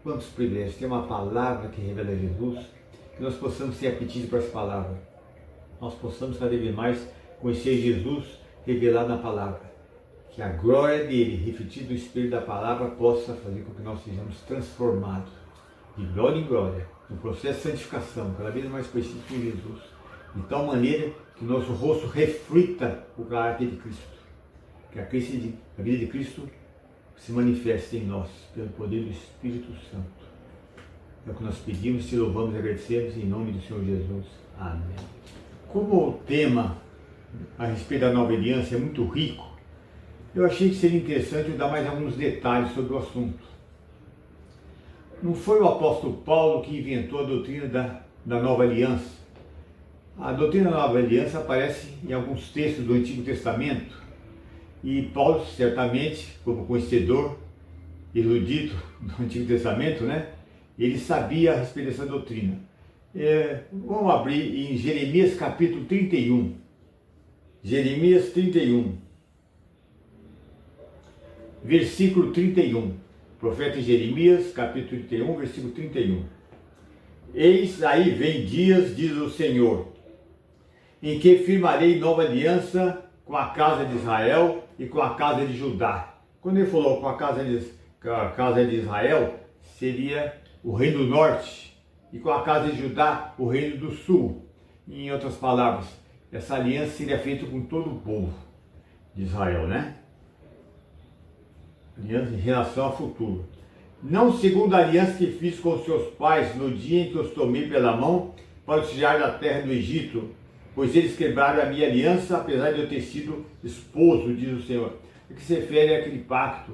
Quantos privilégios. Tem uma palavra que revela Jesus. Que nós possamos ter apetite para essa palavra. Nós possamos cada vez mais conhecer Jesus revelado na palavra. Que a glória dele, refletida no espelho da palavra, possa fazer com que nós sejamos transformados de glória em glória, no processo de santificação, cada vez mais conhecido por Jesus, de tal maneira que nosso rosto reflita o caráter de Cristo. Que a vida de Cristo se manifeste em nós, pelo poder do Espírito Santo. É o que nós pedimos, te louvamos e agradecemos em nome do Senhor Jesus. Amém. Como o tema a respeito da nova aliança é muito rico, eu achei que seria interessante eu dar mais alguns detalhes sobre o assunto. Não foi o apóstolo Paulo que inventou a doutrina da nova aliança. A doutrina da nova aliança aparece em alguns textos do Antigo Testamento e Paulo, certamente, como conhecedor, erudito do Antigo Testamento, né, ele sabia a respeito dessa doutrina. Vamos abrir em Jeremias capítulo 31. Jeremias 31. Versículo 31. Profeta Jeremias, capítulo 31, versículo 31. Eis aí vem dias, diz o Senhor, em que firmarei nova aliança com a casa de Israel e com a casa de Judá. Quando ele falou com a casa de Israel, seria o reino do norte, e com a casa de Judá, o reino do sul. Em outras palavras, essa aliança seria feita com todo o povo de Israel, né? Aliança em relação ao futuro. Não segundo a aliança que fiz com seus pais no dia em que os tomei pela mão para os tirar da terra do Egito, pois eles quebraram a minha aliança, apesar de eu ter sido esposo, diz o Senhor. O que se refere àquele pacto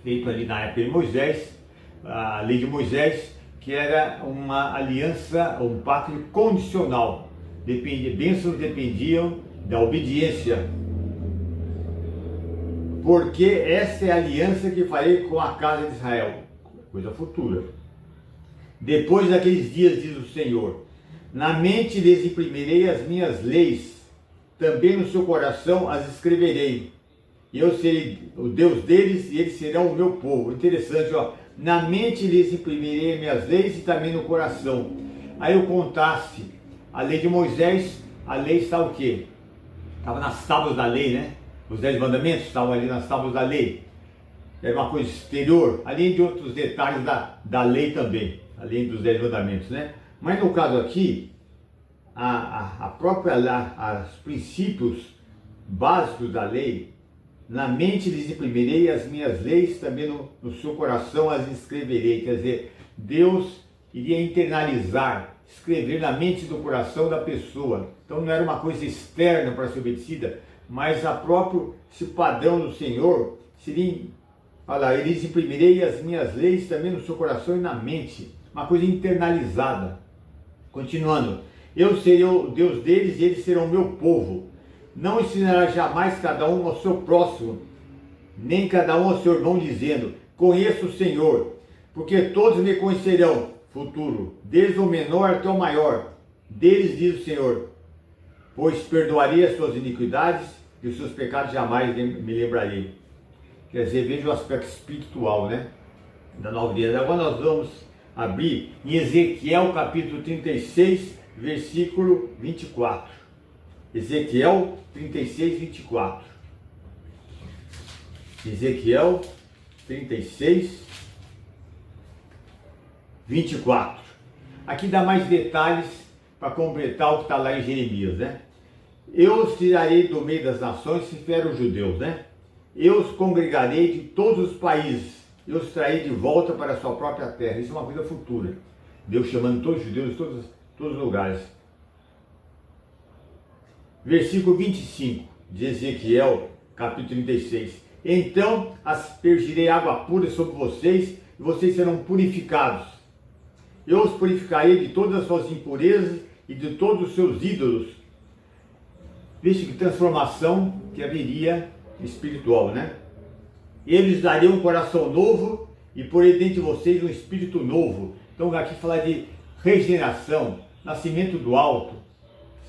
feito ali na época de Moisés, a lei de Moisés, que era uma aliança, um pacto condicional. Bênçãos dependiam da obediência. Porque essa é a aliança que farei com a casa de Israel. Coisa futura. Depois daqueles dias, diz o Senhor, na mente lhes imprimirei as minhas leis, também no seu coração as escreverei. E eu serei o Deus deles e eles serão o meu povo. Interessante, ó. Na mente lhes imprimirei as minhas leis e também no coração. Aí o contraste. A lei de Moisés, a lei está o quê? Estava nas tábuas da lei, né? Os 10 mandamentos estavam ali nas tábuas da lei. Era uma coisa exterior, além de outros detalhes da lei também, além dos 10 mandamentos, né? Mas no caso aqui, os princípios básicos da lei, na mente lhes imprimirei as minhas leis, também no seu coração as escreverei. Quer dizer, Deus iria internalizar, escrever na mente e no coração da pessoa. Então não era uma coisa externa para ser obedecida, mas a próprio esse padrão do Senhor seria, olha lá, eles imprimirei as minhas leis também no seu coração e na mente, uma coisa internalizada. Continuando, eu serei o Deus deles e eles serão o meu povo. Não ensinará jamais cada um ao seu próximo, nem cada um ao seu irmão, dizendo, conheço o Senhor, porque todos me conhecerão, futuro, desde o menor até o maior. Deles diz o Senhor, pois perdoarei as suas iniquidades e os seus pecados jamais me lembrarei. Quer dizer, veja o aspecto espiritual, né, da nova aliança. Agora nós vamos abrir em Ezequiel capítulo 36, versículo 24. Ezequiel 36, 24. Ezequiel 36, 24. Aqui dá mais detalhes para completar o que está lá em Jeremias, né? Eu os tirarei do meio das nações, se refere os judeus, né? Eu os congregarei de todos os países, eu os trarei de volta para a sua própria terra. Isso é uma coisa futura. Deus chamando todos os judeus de todos os lugares. Versículo 25 de Ezequiel, capítulo 36. Então aspergirei água pura sobre vocês, e vocês serão purificados. Eu os purificarei de todas as suas impurezas e de todos os seus ídolos. Veja que transformação que haveria espiritual, né? Eles dariam um coração novo e porei dentro de vocês um espírito novo. Então aqui fala de regeneração, nascimento do alto,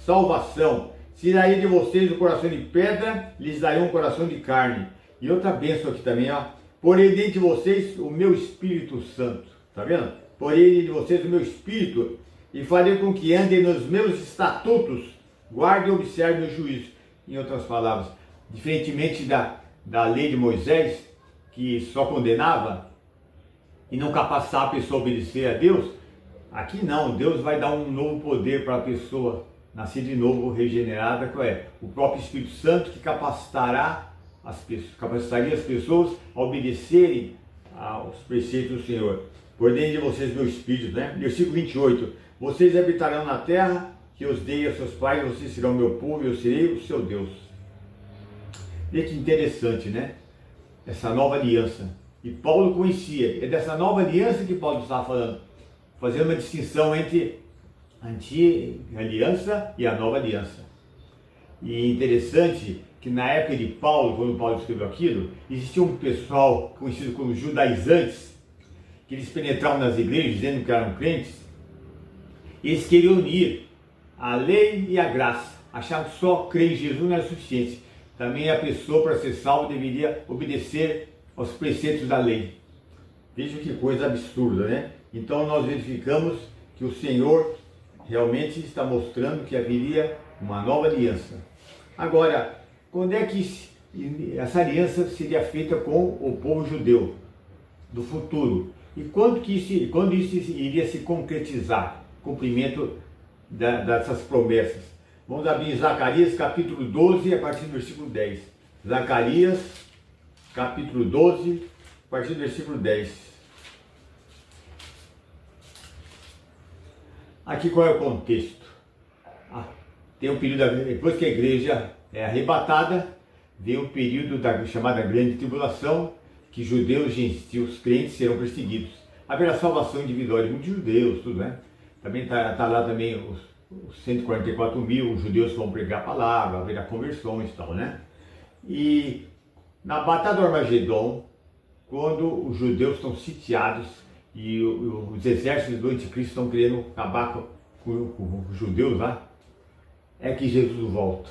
salvação. Tirarei de vocês o coração de pedra, lhes darei um coração de carne. E outra bênção aqui também, ó. Porei dentro de vocês o meu Espírito Santo. Tá vendo? Porei de vocês o meu Espírito e farei com que andem nos meus estatutos, guardem e observem meus juízos. Em outras palavras, diferentemente da lei de Moisés, que só condenava e não capacitava a pessoa a obedecer a Deus, aqui não, Deus vai dar um novo poder para a pessoa nascer de novo, regenerada, que é o próprio Espírito Santo que capacitaria as pessoas a obedecerem aos preceitos do Senhor. Por dentro de vocês meu Espírito, né? Versículo 28, vocês habitarão na terra que eu os dei a seus pais, vocês serão meu povo e eu serei o seu Deus. Veja que interessante, né? Essa nova aliança. E Paulo conhecia, é dessa nova aliança que Paulo estava falando, fazendo uma distinção entre a antiga aliança e a nova aliança. E interessante que na época de Paulo, quando Paulo escreveu aquilo, existia um pessoal conhecido como judaizantes, que eles penetravam nas igrejas dizendo que eram crentes, e eles queriam unir a lei e a graça, achavam que só crer em Jesus não era suficiente. Também a pessoa, para ser salva, deveria obedecer aos preceitos da lei. Veja que coisa absurda, né? Então nós verificamos que o Senhor realmente está mostrando que haveria uma nova aliança. Agora, quando é que essa aliança seria feita com o povo judeu do futuro? E quando isso iria se concretizar? Cumprimento dessas promessas. Vamos abrir em Zacarias capítulo 12, a partir do versículo 10. Zacarias capítulo 12, a partir do versículo 10. Aqui qual é o contexto? Tem um período, depois que a igreja é arrebatada, vem o período da chamada Grande Tribulação, que judeus e gentios crentes serão perseguidos. Haverá salvação individual de muitos judeus, tudo, né? Também está lá também os 144 mil, os judeus vão pregar a palavra, haverá conversões e tal, né? E na Batalha do Armagedon, quando os judeus estão sitiados e os exércitos do anticristo estão querendo acabar com os judeus lá, é que Jesus volta.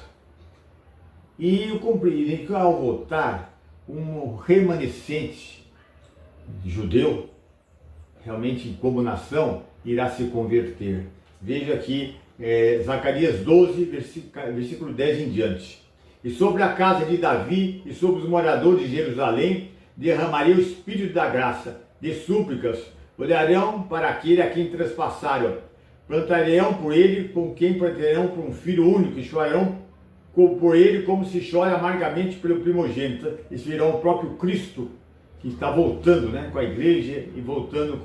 E eu compreendi que ao voltar, um remanescente judeu, realmente como nação, irá se converter. Veja aqui, Zacarias 12, versículo 10 em diante. E sobre a casa de Davi e sobre os moradores de Jerusalém, derramarei o Espírito da graça, de súplicas, olharão para aquele a quem traspassaram, plantarão por ele com quem plantarão por um filho único, e chorarão por ele como se chora amargamente pelo primogênito. Eles virão o próprio Cristo, que está voltando, né, com a igreja e voltando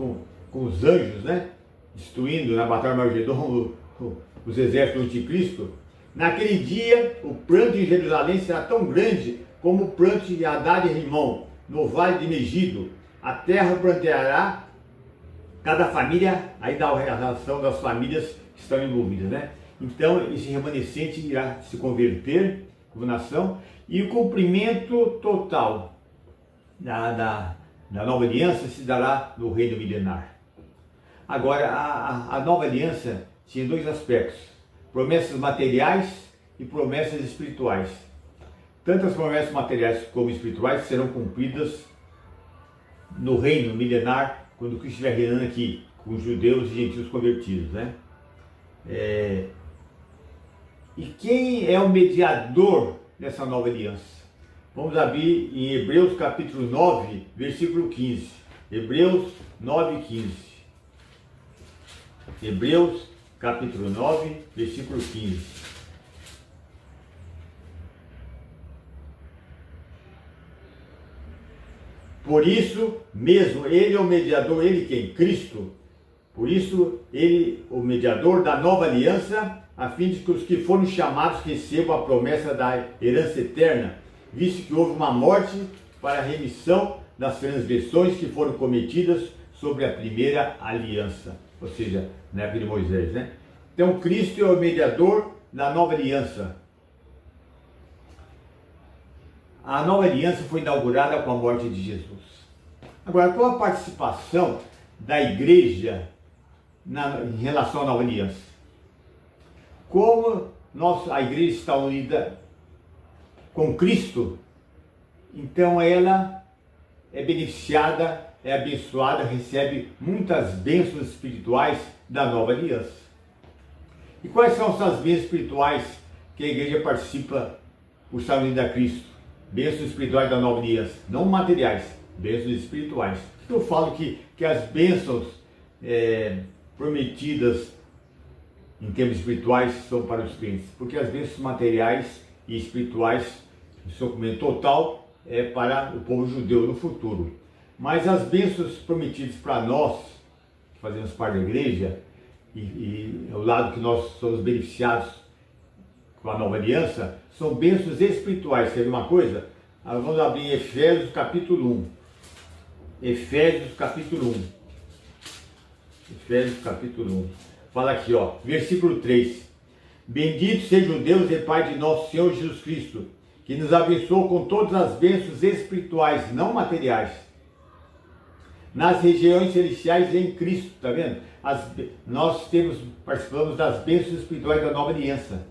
com os anjos, né, destruindo na Batalha de Armagedon os exércitos do anticristo. Naquele dia, o pranto em Jerusalém será tão grande como o pranto de Hadad e Rimon, no vale de Megido. A terra pranteará, cada família, aí dá a relação das famílias que estão envolvidas, né? Então, esse remanescente irá se converter como nação, e o cumprimento total da nova aliança se dará no reino milenar. Agora, a nova aliança tinha dois aspectos: promessas materiais e promessas espirituais. Tanto as promessas materiais como espirituais serão cumpridas no reino milenar, quando Cristo estiver reinando aqui, com os judeus e gentios convertidos, né? E quem é o mediador dessa nova aliança? Vamos abrir em Hebreus capítulo 9, versículo 15. Hebreus 9, 15. Hebreus capítulo 9, versículo 15. Por isso mesmo, ele é o mediador, ele quem? Cristo. Por isso, ele, o mediador da nova aliança, a fim de que os que foram chamados recebam a promessa da herança eterna, visto que houve uma morte para a remissão das transgressões que foram cometidas sobre a primeira aliança, ou seja, na época de Moisés, né? Então, Cristo é o mediador da nova aliança. A nova aliança foi inaugurada com a morte de Jesus. Agora, qual a participação da igreja em relação à nova aliança? Como a igreja está unida com Cristo, então ela é beneficiada, é abençoada, recebe muitas bênçãos espirituais da nova aliança. E quais são essas bênçãos espirituais que a igreja participa por estar unida a Cristo? Bênçãos espirituais da nova aliança, não materiais, bênçãos espirituais. Eu falo que as bênçãos prometidas em termos espirituais são para os crentes, porque as bênçãos materiais e espirituais, em seu cumprimento total, é para o povo judeu no futuro. Mas as bênçãos prometidas para nós, que fazemos parte da igreja, e ao lado que nós somos beneficiados com a nova aliança, são bênçãos espirituais. Quer ver uma coisa? Vamos abrir em Efésios capítulo 1. Efésios capítulo 1. Efésios capítulo 1. Fala aqui, ó, versículo 3. Bendito seja o Deus e Pai de nosso Senhor Jesus Cristo, que nos abençoou com todas as bênçãos espirituais, não materiais, nas regiões celestiais em Cristo, tá vendo? Nós participamos das bênçãos espirituais da nova aliança.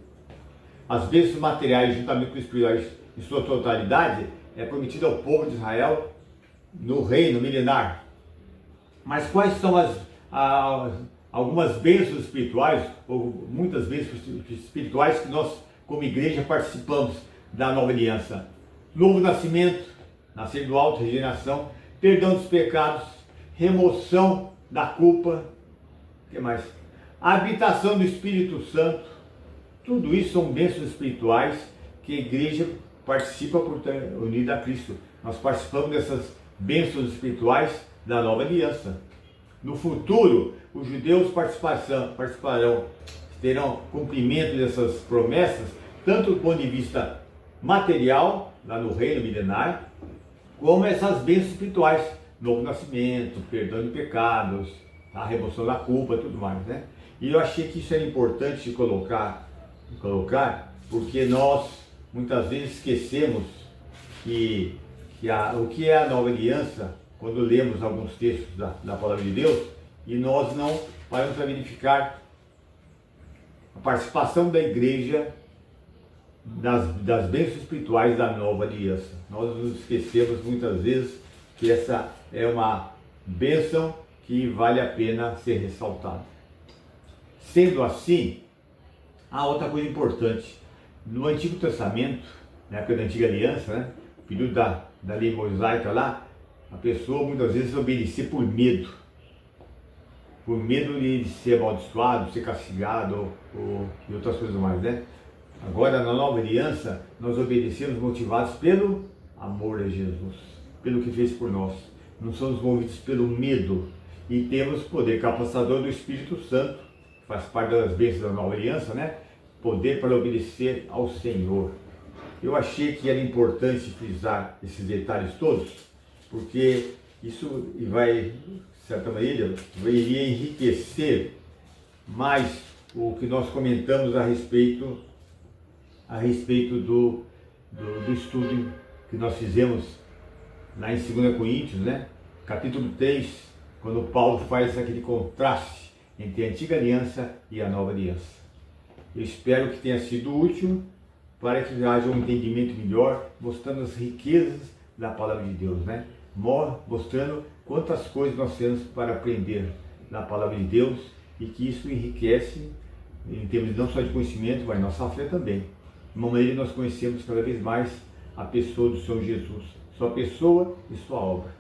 As bênçãos materiais, juntamente com os espirituais em sua totalidade, é prometida ao povo de Israel no reino milenar. Mas quais são algumas bênçãos espirituais, ou muitas bênçãos espirituais que nós, como igreja, participamos da nova aliança? Novo nascimento, nascer do alto, regeneração, perdão dos pecados, remoção da culpa, o que mais? A habitação do Espírito Santo. Tudo isso são bênçãos espirituais que a igreja participa por estar unida a Cristo. Nós participamos dessas bênçãos espirituais da nova aliança. No futuro, os judeus participarão, terão cumprimento dessas promessas, tanto do ponto de vista material, lá no reino milenar, como essas bênçãos espirituais, novo nascimento, perdão de pecados, a remoção da culpa e tudo mais, né? E eu achei que isso era importante de colocar, porque nós muitas vezes esquecemos o que é a nova aliança quando lemos alguns textos da palavra de Deus, e nós não paramos para verificar a participação da igreja das bênçãos espirituais da nova aliança. Nós nos esquecemos muitas vezes que essa é uma bênção que vale a pena ser ressaltada. Sendo assim, há outra coisa importante. No Antigo Testamento, na época da Antiga Aliança, né, o período da lei mosaica lá, a pessoa muitas vezes obedecia por medo de ser amaldiçoado, de ser castigado e outras coisas mais, né? Agora, na nova aliança, nós obedecemos motivados pelo amor a Jesus, pelo que fez por nós. Não somos movidos pelo medo, e temos poder capacitador do Espírito Santo, que faz parte das bênçãos da nova aliança, né? poder para obedecer ao Senhor. Eu achei que era importante frisar esses detalhes todos, porque isso vai, de certa maneira, iria enriquecer mais o que nós comentamos a respeito do estudo que nós fizemos lá em 2 Coríntios, né? Capítulo 3, quando Paulo faz aquele contraste entre a antiga aliança e a nova aliança. Eu espero que tenha sido útil para que haja um entendimento melhor, mostrando as riquezas da palavra de Deus, né? Mostrando quantas coisas nós temos para aprender na palavra de Deus e que isso enriquece em termos não só de conhecimento, mas nossa fé também. De uma maneira nós conhecemos cada vez mais a pessoa do Senhor Jesus, sua pessoa e sua obra.